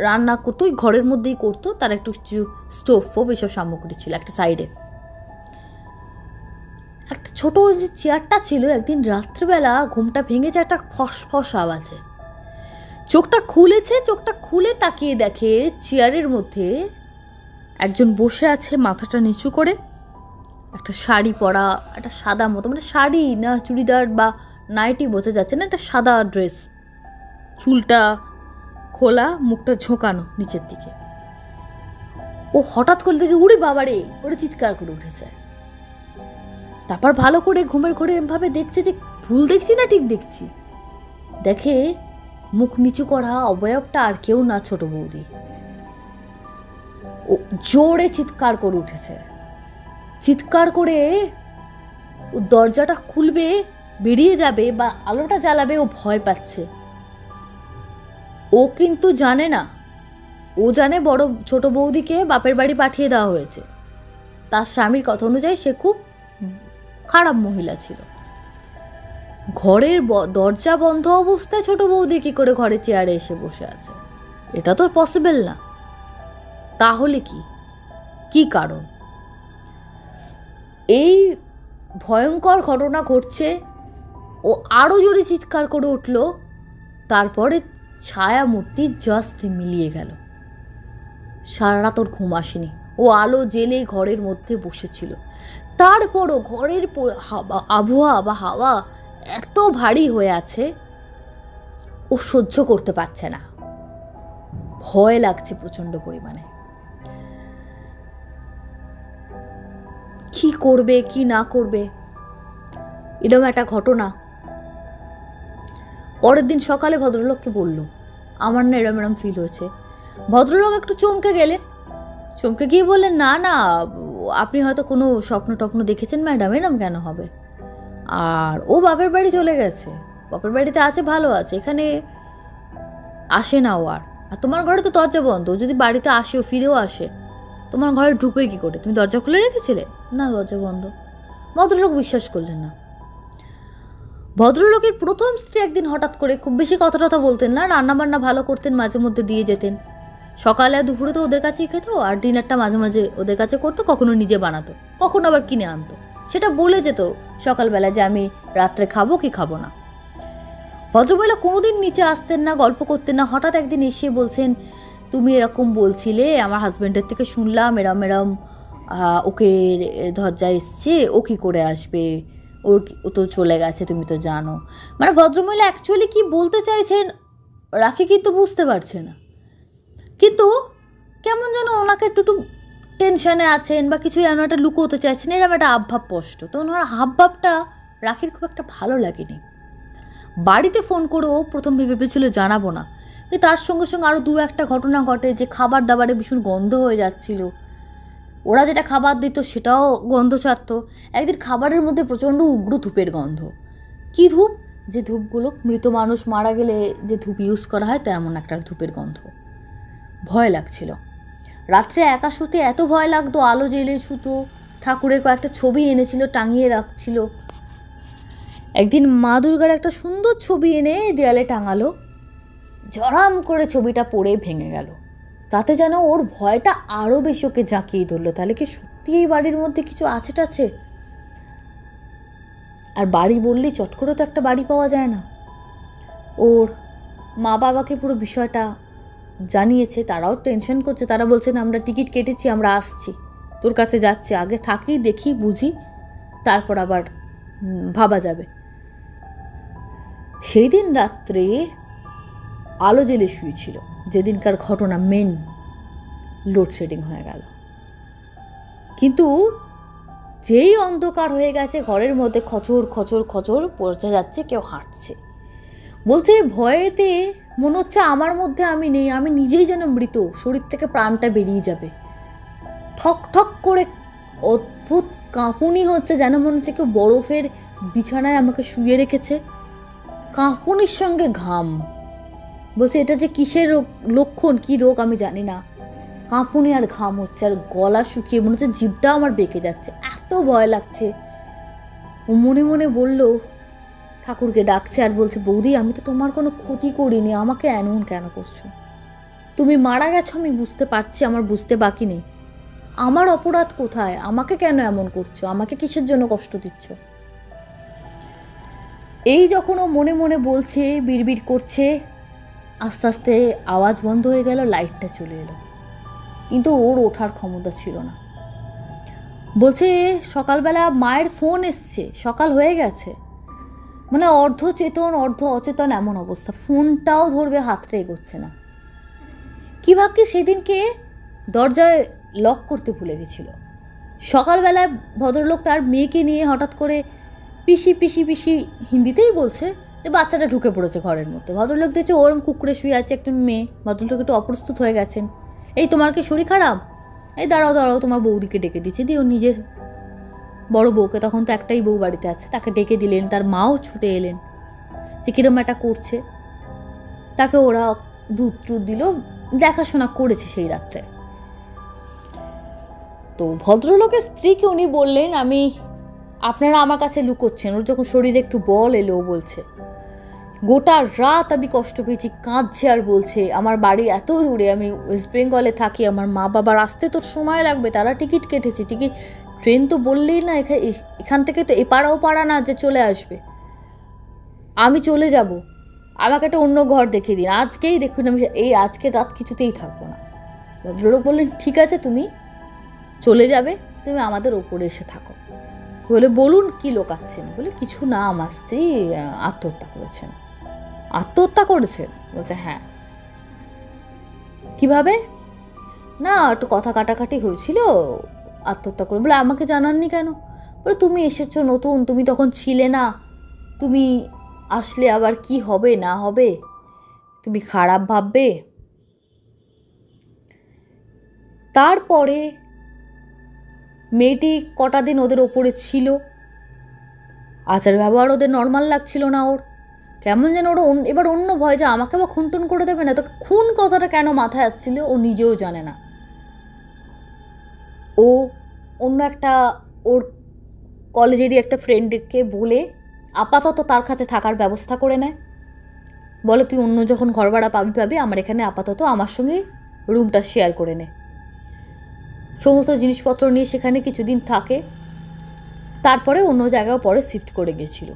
রান্না করতো, ওই ঘরের মধ্যেই করতো, তার একটু স্টোভ ফোভ এসব সামগ্রী ছিল একটা সাইডে। একটা ছোট যে চেয়ারটা ছিল, একদিন রাত্রিবেলা ঘুমটা ভেঙেছে একটা ফস আওয়াজে। চোখটা খুলে তাকিয়ে দেখে চেয়ারের মধ্যে একজন বসে আছে, মাথাটা নিচু করে, একটা শাড়ি পরা, একটা সাদা মতো, মানে শাড়ি না চুড়িদার বা নাইটি বোঝা যাচ্ছে না, একটা সাদা ড্রেস, চুলটা খোলা, মুখটা ঝোঁকানো নিচের দিকে। ও হঠাৎ করে দেখে উড়ে বাবারে, ওরে চিৎকার করে উঠেছে। তারপর ভালো করে ঘুমের ঘরে এমভাবে দেখছে যে ভুল দেখছি না ঠিক দেখছি, দেখে মুখ নিচু করা অবয়বটা আর কেউ না, ছোট বৌদি। ও জোরে চিৎকার করে উঠেছে। চিৎকার করে ও দরজাটা খুলবে, বেরিয়ে যাবে বা আলোটা জ্বালাবে, ও ভয় পাচ্ছে। ও কিন্তু জানে না, ও জানে বড় ছোট বৌদিকে বাপের বাড়ি পাঠিয়ে দেওয়া হয়েছে। তার স্বামীর কথা অনুযায়ী সে খুব খারাপ মহিলা ছিল। ঘরের দরজা বন্ধ অবস্থায় ছোট বৌদি কি করে ঘরে চেয়ারে এসে বসে আছে? এটা তো পসিবল না। তাহলে কি কারণ? এই ভয়ঙ্কর ঘটনা ঘটছে, ও আরো জোরে চিৎকার করে উঠল। তারপরে ছায়া মূর্তি জাস্ট মিলিয়ে গেল। সারা রাত ওর ঘুম আসেনি। ও আলো জেলে ঘরের মধ্যে বসেছিল। তারপরও ঘরের আবহাওয়া বা হাওয়া এত ভারী হয়ে আছে, ও সহ্য করতে পারছে না। ভয় লাগছে প্রচন্ড পরিমাণে। কি করবে কি না করবে, এরকম একটা ঘটনা। পরের দিন সকালে ভদ্রলোককে বলল, আমার না এরম এরম ফিল হয়েছে। ভদ্রলোক একটু চমকে গেলেন। চমকে গিয়ে বললেন, না না, আপনি হয়তো কোনো স্বপ্ন টপ্ন দেখেছেন ম্যাডাম, এরম কেন হবে? আর ও বাপের বাড়ি চলে গেছে, বাপের বাড়িতে আছে, ভালো আছে, এখানে আসে না ও আর। তোমার ঘরে তো দরজা বন্ধ, যদি বাড়িতে আসে, ও ফিরেও আসে, তোমার ঘরে ঢুকবে কি করে? তুমি দরজা খুলে রেখেছিলে? না, দরজা বন্ধ। ভদ্রলোক বিশ্বাস করলেন না। ভদ্রলোকের প্রথম স্ত্রী একদিন হঠাৎ করে, খুব বেশি কথা টথা বলতেন না, রান্না বান্না ভালো করতেন, মাঝে মধ্যে দিয়ে যেতেন। সকালে আর দুপুরে তো ওদের কাছেই খেত, আর ডিনারটা মাঝে মাঝে ওদের কাছে করতো, কখনো নিজে বানাতো, কখনো আবার কিনে আনতো। সেটা বলে যেত সকালবেলা যে আমি রাত্রে খাবো কি খাবো না। ভদ্রমহিলা কোনোদিন নিচে আসতেন না, গল্প করতেন না। হঠাৎ একদিন এসে বলছেন, তুমি এরকম বলছিলে, আমার হাজব্যান্ডের থেকে শুনলাম এরম এরম ওকে দরজা এসছে, ও কি করে আসবে, ও তো চলে গেছে, তুমি তো জানো। মানে ভদ্রমহিলা অ্যাকচুয়ালি কি বলতে চাইছেন রাখি কিন্তু বুঝতে পারছে না, কিন্তু কেমন যেন ওনাকে একটু টেনশনে আছেন বা কিছু যেন একটা লুকোতে চাইছেন, এরকম একটা হাবভাব স্পষ্ট। তো ওনার হাবভাবটা রাখির খুব একটা ভালো লাগেনি। বাড়িতে ফোন করেও প্রথম ভেবেছিল জানাবো না, কিন্তু তার সঙ্গে সঙ্গে আরও দু একটা ঘটনা ঘটে যে খাবার দাবারে ভীষণ গন্ধ হয়ে যাচ্ছিল। ওরা যেটা খাবার দিত সেটাও গন্ধ ছাড়ত। একদিন খাবারের মধ্যে প্রচণ্ড উগ্র ধূপের গন্ধ। কি ধূপ? যে ধূপগুলো মৃত মানুষ মারা গেলে যে ধূপ ইউজ করা হয়, তেমন একটা ধূপের গন্ধ। ভয় লাগছিল। রাত্রে একা শুতে এত ভয় লাগতো, আলো জেলে শুতো। ঠাকুরের কয়েকটা ছবি এনেছিল, টাঙিয়ে রাখছিল। একদিন মা দুর্গার একটা সুন্দর ছবি এনে দেয়ালে টাঙালো। জড়াম করে ছবিটা পড়ে ভেঙে গেল। তাতে যেন ওর ভয়টা আরও বেশি ওকে জাঁকিয়ে ধরলো। তাহলে কি সত্যি এই বাড়ির মধ্যে কিছু আছে টাছে? আর বাড়ি বললেই চট করে তো একটা বাড়ি পাওয়া যায় না। ওর মা বাবাকে পুরো বিষয়টা জানিয়েছে, তারাও টেনশন করছে। তারা বলছেন, আমরা টিকিট কেটেছি, আমরা আসছি, তোর কাছে যাচ্ছি, আগে থাকি, দেখি, বুঝি, তারপর আবার ভাবা যাবে। সেই দিন রাত্রে আলো জেলে শুয়েছিল, যেদিনকার ঘটনা মেন লোডশেডিং হয়ে গেল। কিন্তু যেই অন্ধকার হয়ে গেছে, ঘরের মধ্যে খচর খচর খচর পড়ে যাচ্ছে, কেউ হাঁটছে। বলছে ভয়েতে মনে হচ্ছে আমার মধ্যে আমি নেই, আমি নিজেই যেন মৃত, শরীর থেকে প্রাণটা বেরিয়ে যাবে। ঠক ঠক করে অদ্ভুত কাঁপুনি হচ্ছে, যেন মনে হচ্ছে কেউ বরফের বিছানায় আমাকে শুয়ে রেখেছে। কাঁপুনির সঙ্গে ঘাম। বলছে এটা যে কিসের লক্ষণ, কি রোগ আমি জানি না, কাঁপুনি আর ঘাম হচ্ছে, আর গলা শুকিয়ে মনে হচ্ছে জিভটা আমার বেঁকে যাচ্ছে, এত ভয় লাগছে। ও মনে মনে বলল, ঠাকুরকে ডাকছে আর বলছে, বৌদি আমি তো তোমার কোনো ক্ষতি করিনি, আমাকে এমন কেন করছো? তুমি মারা গেছো আমি বুঝতে পারছি, আমার বুঝতে বাকি নেই। আমার অপরাধ কোথায়? আমাকে কেন এমন করছো? আমাকে কিসের জন্য কষ্ট দিচ্ছ? এই যখন ও মনে মনে বলছে, বিড়বিড় করছে, আস্তে আস্তে আওয়াজ বন্ধ হয়ে গেল, লাইটটা চলে এলো। কিন্তু ওর ওঠার ক্ষমতা ছিল না। বলছে সকালবেলা মায়ের ফোন এসছে, সকাল হয়ে গেছে, মানে অর্ধ চেতন অর্ধ অচেতন এমন অবস্থা, ফোনটাও ধরবে, হাতটা এগোচ্ছে না। কি ভাবছি সেদিনকে দরজায় লক করতে ভুলে গেছিল। সকালবেলায় ভদ্রলোক তার মেয়েকে নিয়ে হঠাৎ করে পিসি পিসি পিসি হিন্দিতেই বলছে, বাচ্চাটা ঢুকে পড়েছে ঘরের মধ্যে। ভদ্রলোক দেখছে ওরম কুকুরে শুয়ে আছে একটা মেয়ে। ভদ্রলোক একটু অপ্রস্তুত হয়ে গেছেন। এই তোমার কি শরীর খারাপ? এই দাঁড়াও দাঁড়াও, তোমার বৌদিকে ডেকে দিচ্ছে। দিয়ে ও নিজের বড় বউকে, তখন তো একটাই বউ বাড়িতে আছে, তাকে ডেকে দিলেন। তার মাও ছুটে এলেন যে কিরম একটা করছে। তাকে ওরা দুধ টুধ দিল, দেখাশোনা করেছে সেই রাত্রে। তো ভদ্রলোকের স্ত্রীকে উনি বললেন, আপনারা আমার কাছে লুকোচ্ছেন। ওর যখন শরীরে একটু বল এলো, ও বলছে গোটা রাত আমি কষ্ট পেয়েছি, কাঁদছে আর বলছে আমার বাড়ি এত দূরে, আমি ওয়েস্ট বেঙ্গলে থাকি, আমার মা বাবার আসতে তোর সময় লাগবে, তারা টিকিট কেটেছে, টিকিট ট্রেন তো বললেই না, এখান থেকে তো এপাড়াও পাড়া না যে চলে আসবে, আমি চলে যাব, আমাকে একটা অন্য ঘর দেখিয়ে দিন, আজকেই দেখুন, আমি আজকে রাত কিছুতেই থাকবো না। ভদ্রলোক বললেন ঠিক আছে, তুমি চলে যাবে, তুমি আমাদের ওপরে এসে থাকো। বলে বলুন কি লোকাচ্ছেন? বলে কিছু না, আমার স্ত্রী আত্মহত্যা করেছেন। আত্মহত্যা করেছেন? বলছে হ্যাঁ। কিভাবে? না একটু কথা কাটাকাটি হয়েছিল, আত্মহত্যা করে। বলে আমাকে জানাননি কেন? বলে তুমি এসেছো নতুন, তুমি তখন ছিলে না, তুমি আসলে আবার কি হবে না হবে তুমি খারাপ ভাববে। তারপরে মেয়েটি কটা দিন ওদের ওপরে ছিল, আচার ব্যবহার ওদের নর্মাল লাগছিল না, ওর কেমন যেন ওরা এবার অন্য ভয় যে আমাকে বা খুন টুন করে দেবে না। তো খুন কথাটা কেন মাথায় আসছিল ও নিজেও জানে না। ও অন্য একটা ওর কলেজেরই একটা ফ্রেন্ডকে বলে আপাতত তার কাছে থাকার ব্যবস্থা করে নেয়। বলে তুই অন্য যখন ঘর ভাড়া পাবি, আমার এখানে আপাতত আমার সঙ্গে রুমটা শেয়ার করে নে। সমস্ত জিনিসপত্র নিয়ে সেখানে কিছুদিন থাকে, তারপরে অন্য জায়গায় পরে শিফট করে গেছিল।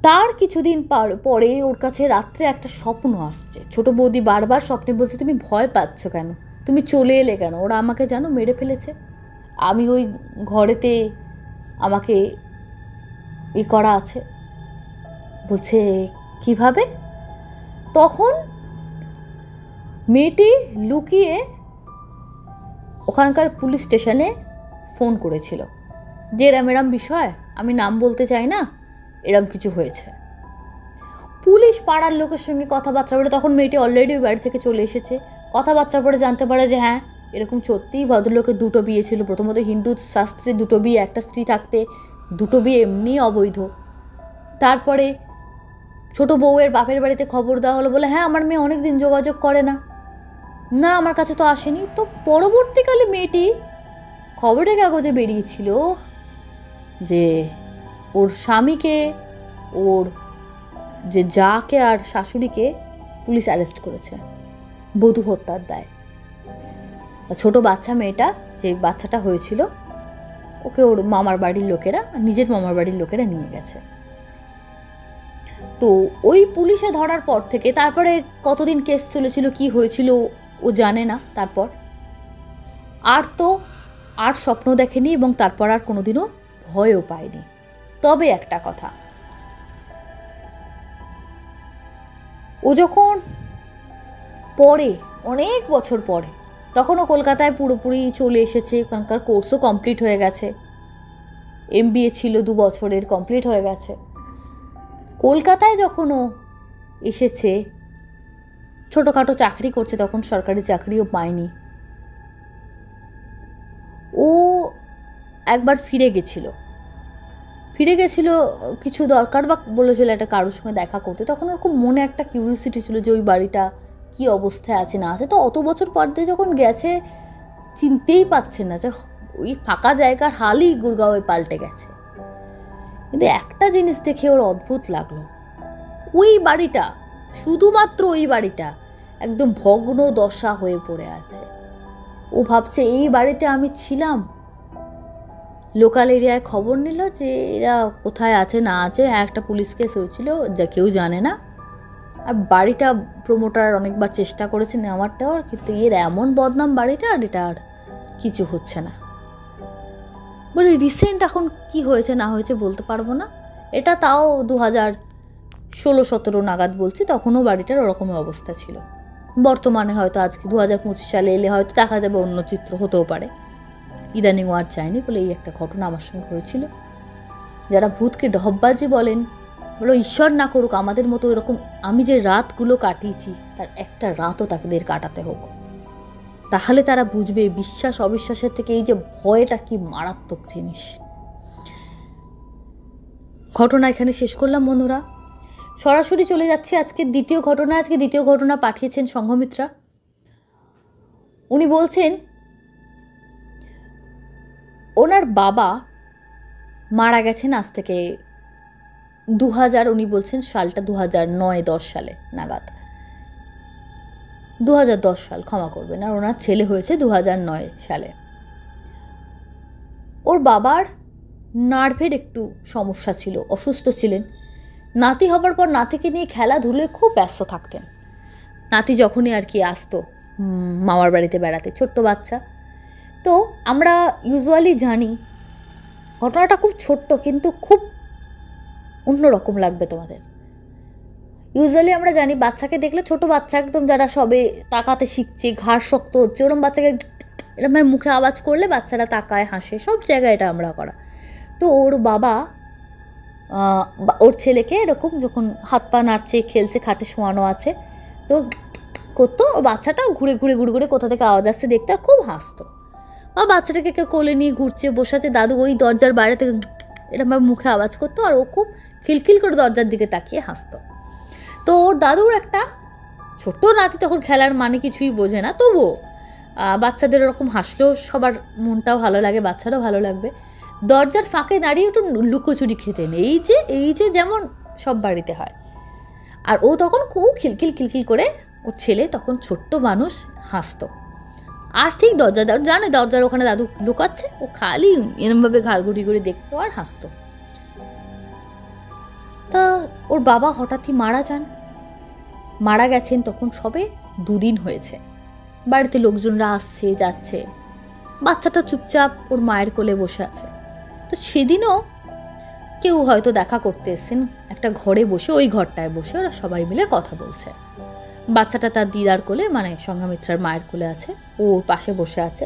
তার কিছুদিন পরে ওর কাছে রাত্রে একটা স্বপ্ন আসছে। ছোট বৌদি বারবার স্বপ্নে বলছে তুমি ভয় পাচ্ছ কেন, তুমি চলে এলে কেন, ওরা আমাকে জানো মেরে ফেলেছে, আমি ওই ঘরেতে আমাকে করা আছে। বলছে কিভাবে? তখন মেয়েটি লুকিয়ে ওখানকার পুলিশ স্টেশনে ফোন করেছিল যে এরম বিষয়, আমি নাম বলতে চাই না, এরম কিছু হয়েছে। পুলিশ পাড়ার লোকের সঙ্গে কথাবার্তা বলে, তখন মেয়েটি অলরেডি ওই বাড়ি থেকে চলে এসেছে, কথাবার্তা পরে জানতে পারে যে হ্যাঁ এরকম সত্যিই ভদ্রলোকের দুটো বিয়ে ছিল। প্রথমত হিন্দু শাস্ত্রে দুটো বিয়ে, একটা স্ত্রী থাকতে দুটো বিয়ে এমনি অবৈধ। তারপরে ছোট বউয়ের বাপের বাড়িতে খবর দেওয়া হলো, বলে হ্যাঁ আমার মেয়ে অনেক দিন যোগাযোগ করে না, না আমার কাছে তো আসেনি। তো পরবর্তীকালে মেয়েটি খবরের কাগজে বেরিয়েছিল যে ওর স্বামীকে, ওর যে যাকে আর শাশুড়িকে পুলিশ অ্যারেস্ট করেছে বধূ হত্যার দায়। ছোট বাচ্চা মেয়েটা, যে বাচ্চাটা হয়েছিল, ওকে ওর মামার বাড়ির লোকেরা, নিজের মামার বাড়ির লোকেরা নিয়ে গেছে। তো ওই পুলিশে ধরার পর থেকে তারপরে কতদিন কেস চলেছিল, কি হয়েছিল ও জানে না। তারপর আর স্বপ্ন দেখেনি এবং তারপর আর কোনোদিনও ভয়ও পায়নি। তবে একটা কথা, ও যখন পরে অনেক বছর পরে, তখন ও কলকাতায় পুরোপুরি চলে এসেছে, ওখানকার কোর্সও কমপ্লিট হয়ে গেছে, MBA ছিল 2 বছরের, কমপ্লিট হয়ে গেছে। কলকাতায় যখন ও এসেছে, ছোটোখাটো চাকরি করছে, তখন সরকারি চাকরিও পায়নি। ও একবার ফিরে গেছিল কিছু দরকার বা বলেছিল একটা কারোর সঙ্গে দেখা করতে। তখন ওর খুব মনে একটা কিউরিওসিটি ছিল যে ওই বাড়িটা কি অবস্থায় আছে না আছে। তো অত বছর পর দিয়ে যখন গেছে, চিনতেই পারছে না যে ওই ফাঁকা জায়গার হালই গুরগাঁওয়ে পাল্টে গেছে। কিন্তু একটা জিনিস দেখে ওর অদ্ভুত লাগলো, ওই বাড়িটা, শুধুমাত্র ওই বাড়িটা একদম ভগ্ন দশা হয়ে পড়ে আছে। ও ভাবছে এই বাড়িতে আমি ছিলাম। লোকাল এরিয়ায় খবর নিল যে এরা কোথায় আছে না আছে, একটা পুলিশ কেস হয়েছিল যা কেউ জানে না। আর বাড়িটা প্রমোটার অনেকবার চেষ্টা করেছে নেওয়ারটাও, কিন্তু এর এমন বদনাম বাড়িটা, আর এটা আর কিছু হচ্ছে না। বলে রিসেন্ট এখন কি হয়েছে না হয়েছে বলতে পারবো না, এটা তাও 2016-17 নাগাদ বলছি, তখনও বাড়িটার ওরকমই অবস্থা ছিল। বর্তমানে হয়তো আজকে 2025 সালে এলে হয়তো দেখা যাবে অন্য চিত্র, হতেও পারে, ইদানিং আর চাইনি। বলে এই একটা ঘটনা আমার সঙ্গে হয়েছিল। যারা ভূতকে ঢপবাজি বলেন বলো ঈশ্বর না করুক আমাদের মতো এরকম আমি যে রাতগুলো কাটিয়েছি তার একটা রাতও তাদের কাটাতে হোক, তাহলে তারা বুঝবে বিশ্বাস অবিশ্বাসের থেকে এই যে ভয়টা কি মারাত্মক জিনিস। ঘটনা এখানে শেষ করলাম বন্ধুরা, সরাসরি চলে যাচ্ছি আজকে দ্বিতীয় ঘটনা। আজকে দ্বিতীয় ঘটনা পাঠিয়েছেন সংঘমিত্রা। উনি বলছেন ওনার বাবা মারা গেছেন আজ থেকে 2000, উনি বলছেন সালটা 2009-10 সালে নাগাদ, 2010 সাল, ক্ষমা করবেন, আর ওনার ছেলে হয়েছে 2009 সালে। ওর বাবার নার্ভের একটু সমস্যা ছিল, অসুস্থ ছিলেন। নাতি হবার পর নাতিকে নিয়ে খেলাধুলোয় খুব ব্যস্ত থাকতেন। নাতি যখনই আর কি আসতো মামার বাড়িতে বেড়াতে, ছোট্ট বাচ্চা তো আমরা ইউজুয়ালি জানি, ঘটনাটা খুব ছোট্ট কিন্তু খুব অন্যরকম লাগবে তোমাদের। ইউজুয়ালি আমরা জানি বাচ্চাকে দেখলে, ছোট বাচ্চা একদম যারা সবে তাকাতে শিখছে, ঘাড় শক্ত হচ্ছে, ওরম বাচ্চাকে এরম মুখে আওয়াজ করলে বাচ্চারা তাকায়, হাসে, সব জায়গায় এটা আমরা করা। তো ওর বাবা ওর ছেলেকে এরকম যখন হাত পা নাড়ছে, খেলছে, খাটে শোয়ানো আছে, তো করতো, বাচ্চাটাও ঘুরে ঘুরে ঘুরে ঘুরে কোথা থেকে আওয়াজ আসছে দেখতে, আর খুব হাসতো। বা বাচ্চাটাকে কেউ কোলে নিয়ে ঘুরছে, বসে আছে, দাদু ওই দরজার বাইরে থেকে এরকমভাবে মুখে আওয়াজ করতো, আর ও খুব খিলখিল করে দরজার দিকে তাকিয়ে হাসতো। তো ওর দাদুর একটা ছোট্ট নাতি, তখন খেলার মানে কিছুই বোঝে না, তবুও বাচ্চাদের ওরকম হাসলেও সবার মনটাও ভালো লাগে, বাচ্চারাও ভালো লাগবে। দরজার ফাঁকে দাঁড়িয়ে একটু লুকোচুরি খেতেন, এই যে যেমন সব বাড়িতে হয়। আর ও তখন খুব খিলখিল খিলখিল করে, ওর ছেলে তখন ছোট্ট মানুষ, হাসতো। আর ঠিক জানে দরজার ওখানে দাদু লুকাচ্ছে, ও খালি এরমভাবে ঘাড় ঘুরি করে দেখতো আর হাসতো। তা ওর বাবা হঠাৎই মারা গেছেন তখন সবে 2 দিন হয়েছে। বাড়িতে লোকজনরা আসছে যাচ্ছে, বাচ্চাটা চুপচাপ ওর মায়ের কোলে বসে আছে। তো সেদিনও কেউ হয়তো দেখা করতে এসেছেন, একটা ঘরে বসে, ওই ঘরটায় বসে ওরা সবাই মিলে কথা বলছে। বাচ্চাটা তার দিদার কোলে, মানে সংঘমিত্রার মায়ের কোলে আছে, ওর পাশে বসে আছে,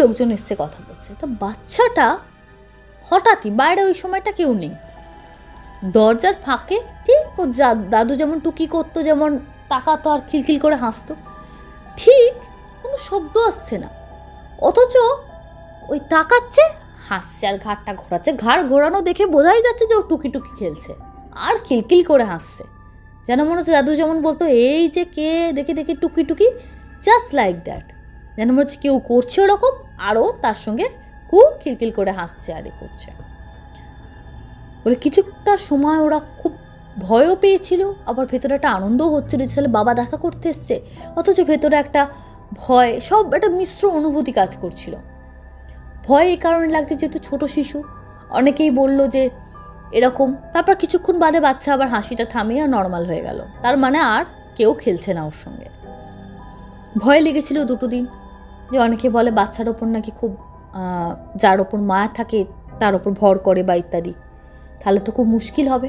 লোকজন এসছে কথা বলছে। তো বাচ্চাটা হঠাৎই, বাইরে ওই সময়টা কেউ নেই, দরজার ফাঁকে ঠিক ও দাদু যেমন টুকি করতো, যেমন তাকাতো আর খিলখিল করে হাসতো, ঠিক কোনো শব্দ আসছে না, অথচ ওই তাকাচ্ছে, হাসছে আর ঘাড়টা ঘোরাচ্ছে। ঘাড় ঘোরানো দেখে বোঝাই যাচ্ছে যে ও টুকি টুকি খেলছে আর খিলখিল করে হাসছে, যেন মনে হচ্ছে দাদু যেমন বলতো এই যে কে দেখে দেখে টুকি টুকি, জাস্ট লাইক দ্যাট, যেন মনে হচ্ছে কেউ করছে ওরকম, আরও তার সঙ্গে খুব খিলখিল করে হাসছে আর করছে। বলে কিছুটা সময় ওরা খুব ভয়ও পেয়েছিল, আবার ভেতরে একটা আনন্দও হচ্ছিল, যে বাবা দেখা করতে এসছে, অথচ ভেতরে একটা ভয়, সব একটা মিশ্র অনুভূতি কাজ করছিল। ভয় এই কারণে লাগছে যেহেতু ছোট শিশু, অনেকেই বলল যে এরকম। তারপর কিছুক্ষণ বাদে বাচ্চা আবার হাসিটা থামিয়ে আর নর্মাল হয়ে গেল, তার মানে আর কেউ খেলছে না ওর সঙ্গে। ভয় লেগেছিল 2 দিন, যে অনেকে বলে বাচ্চার ওপর নাকি খুব যার ওপর মায়া থাকে তার ওপর ভর করে বা ইত্যাদি, তাহলে তো খুব মুশকিল হবে।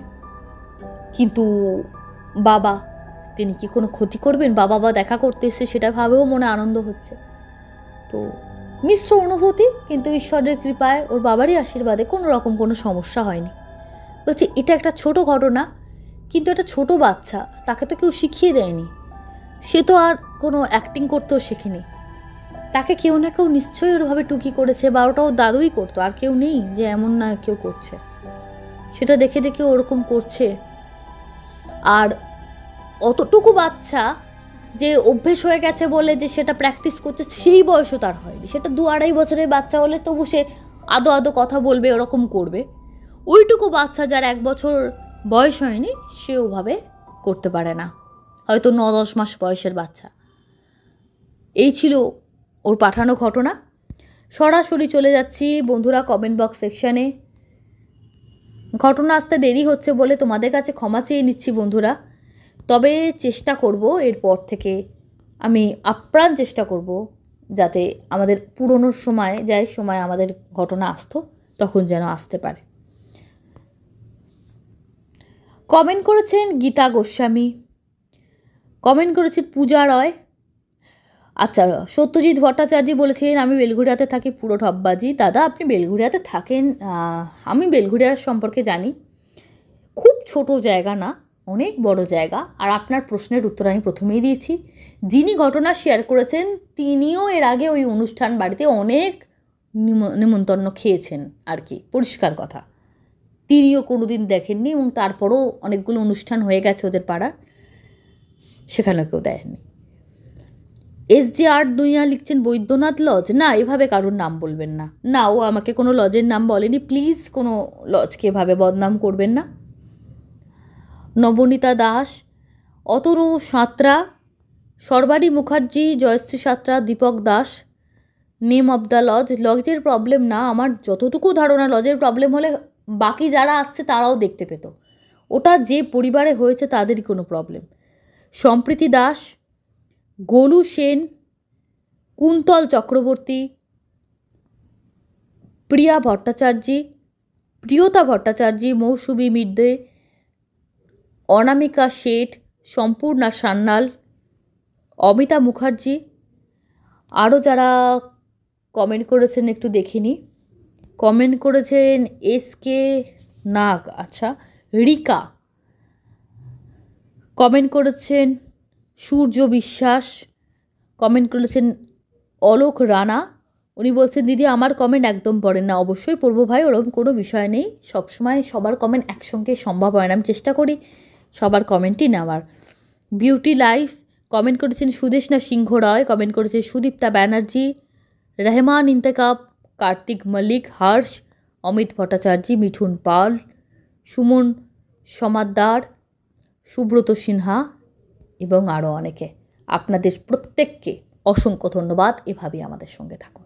কিন্তু বাবা, তিনি কি কোনো ক্ষতি করবেন? বাবা দেখা করতে এসছে সেটা ভাবেও মনে আনন্দ হচ্ছে। তো মিশ্র অনুভূতি, কিন্তু ঈশ্বরের কৃপায় ওর বাবারই আশীর্বাদে কোনো রকম কোনো সমস্যা হয়নি। বলছি এটা একটা ছোট ঘটনা, কিন্তু একটা ছোট বাচ্চা, তাকে তো কেউ শিখিয়ে দেয়নি, সে তো আর কোনো অ্যাক্টিং করতেও শেখেনি, তাকে কেউ না কেউ নিশ্চয়ই ওরভাবে টুকি করেছে, বা ওটাও দাদুই করতো, আর কেউ নেই যে এমন না কেউ করছে, সেটা দেখে দেখে ওরকম করছে। আর অতটুকু বাচ্চা যে অভ্যেস হয়ে গেছে বলে যে সেটা প্র্যাকটিস করছে, সেই বয়সও তার হয়নি, সেটা 2-2.5 বছরের বাচ্চা হলে তবু সে আদো আদো কথা বলবে, ওরকম করবে। ওইটুকু বাচ্চা যার 1 বছর বয়স হয়নি, সে ওভাবে করতে পারে না, হয়তো 9-10 মাস বয়সের বাচ্চা। এই ছিল ওর পাঠানো ঘটনা। সরাসরি চলে যাচ্ছি বন্ধুরা কমেন্ট বক্স সেকশানে। ঘটনা আসতে দেরি হচ্ছে বলে তোমাদের কাছে ক্ষমা চেয়ে নিচ্ছি বন্ধুরা, তবে চেষ্টা করব এরপর থেকে, আমি আপ্রাণ চেষ্টা করব যাতে আমাদের পুরনো সময় আমাদের ঘটনা আসতো তখন যেন আসতে পারে। কমেন্ট করেছেন গীতা গোস্বামী, কমেন্ট করেছেন পূজা রয়। আচ্ছা, সত্যজিৎ ভট্টাচার্য বলেছেন আমি বেলঘড়িয়াতে থাকি, পুরো ঠপবাজি। দাদা আপনি বেলঘড়িয়াতে থাকেন, আমি বেলঘড়িয়া সম্পর্কে জানি, ছোট জায়গা না, অনেক বড় জায়গা। আর আপনার প্রশ্নের উত্তর আমি প্রথমেই দিয়েছি। যিনি ঘটনা শেয়ার করেছেন তিনিও এর আগে ওই অনুষ্ঠান বাড়িতে অনেক নিমন্ত্রণ খেয়েছেন আর কি, পরিষ্কার কথা। তিনিও কোনোদিন দেখেননি এবং তারপরও অনেকগুলো অনুষ্ঠান হয়ে গেছে ওদের পাড়া, সেখানেও কেউ দেয়নি। SJ আর্ট দুনিয়া লিখছেন বৈদ্যনাথ লজ, না এভাবে কারোর নাম বলবেন না। না, ও আমাকে কোনো লজের নাম বলেনি, প্লিজ কোনো লজকে এভাবে বদনাম করবেন না। Nabanita Das, Atanu Santra, Sarbani Mukherjee, Jayashree Santra, Dipak Das, name of the lodge. লজের প্রবলেম না, আমার যতটুকু ধারণা লজের প্রবলেম হলে বাকি যারা আসছে তারাও দেখতে পেত। ওটা যে পরিবারে হয়েছে তাদেরই কোনো প্রবলেম। সম্প্রীতি দাস, গোলু সেন, কুন্তল চক্রবর্তী, প্রিয়া ভট্টাচার্যী, প্রিয়তা ভট্টাচার্যী, মৌসুমী মির্দে, অনামিকা শেঠ, সম্পূর্ণা সান্যাল, অমিতা মুখার্জি। আরও যারা কমেন্ট করেছেন একটু দেখিনি। কমেন্ট করেছেন SK নাগ, আচ্ছা, রিকা, কমেন্ট করেছেন সূর্য বিশ্বাস, কমেন্ট করেছেন অলোক রানা। উনি বলছেন দিদি আমার কমেন্ট একদম পড়েন না। অবশ্যই পড়বো ভাই, ওরকম কোনো বিষয় নেই। সবসময় সবার কমেন্ট একসঙ্গে সম্ভব হয় না, আমি চেষ্টা করি সবার কমেন্টই নেওয়ার। বিউটি লাইফ, কমেন্ট করেছেন সুদেশনা সিংহ রায়, কমেন্ট করেছে সুদীপ্তা ব্যানার্জি, রহমান ইন্তেকাব, কার্তিক মল্লিক, হর্ষ, অমিত ভট্টাচার্য, মিঠুন পাল, সুমন সমাদ্দার, সুব্রত সিনহা এবং আরও অনেকে। আপনাদের প্রত্যেককে অসংখ্য ধন্যবাদ, এভাবেই আমাদের সঙ্গে থাকুন।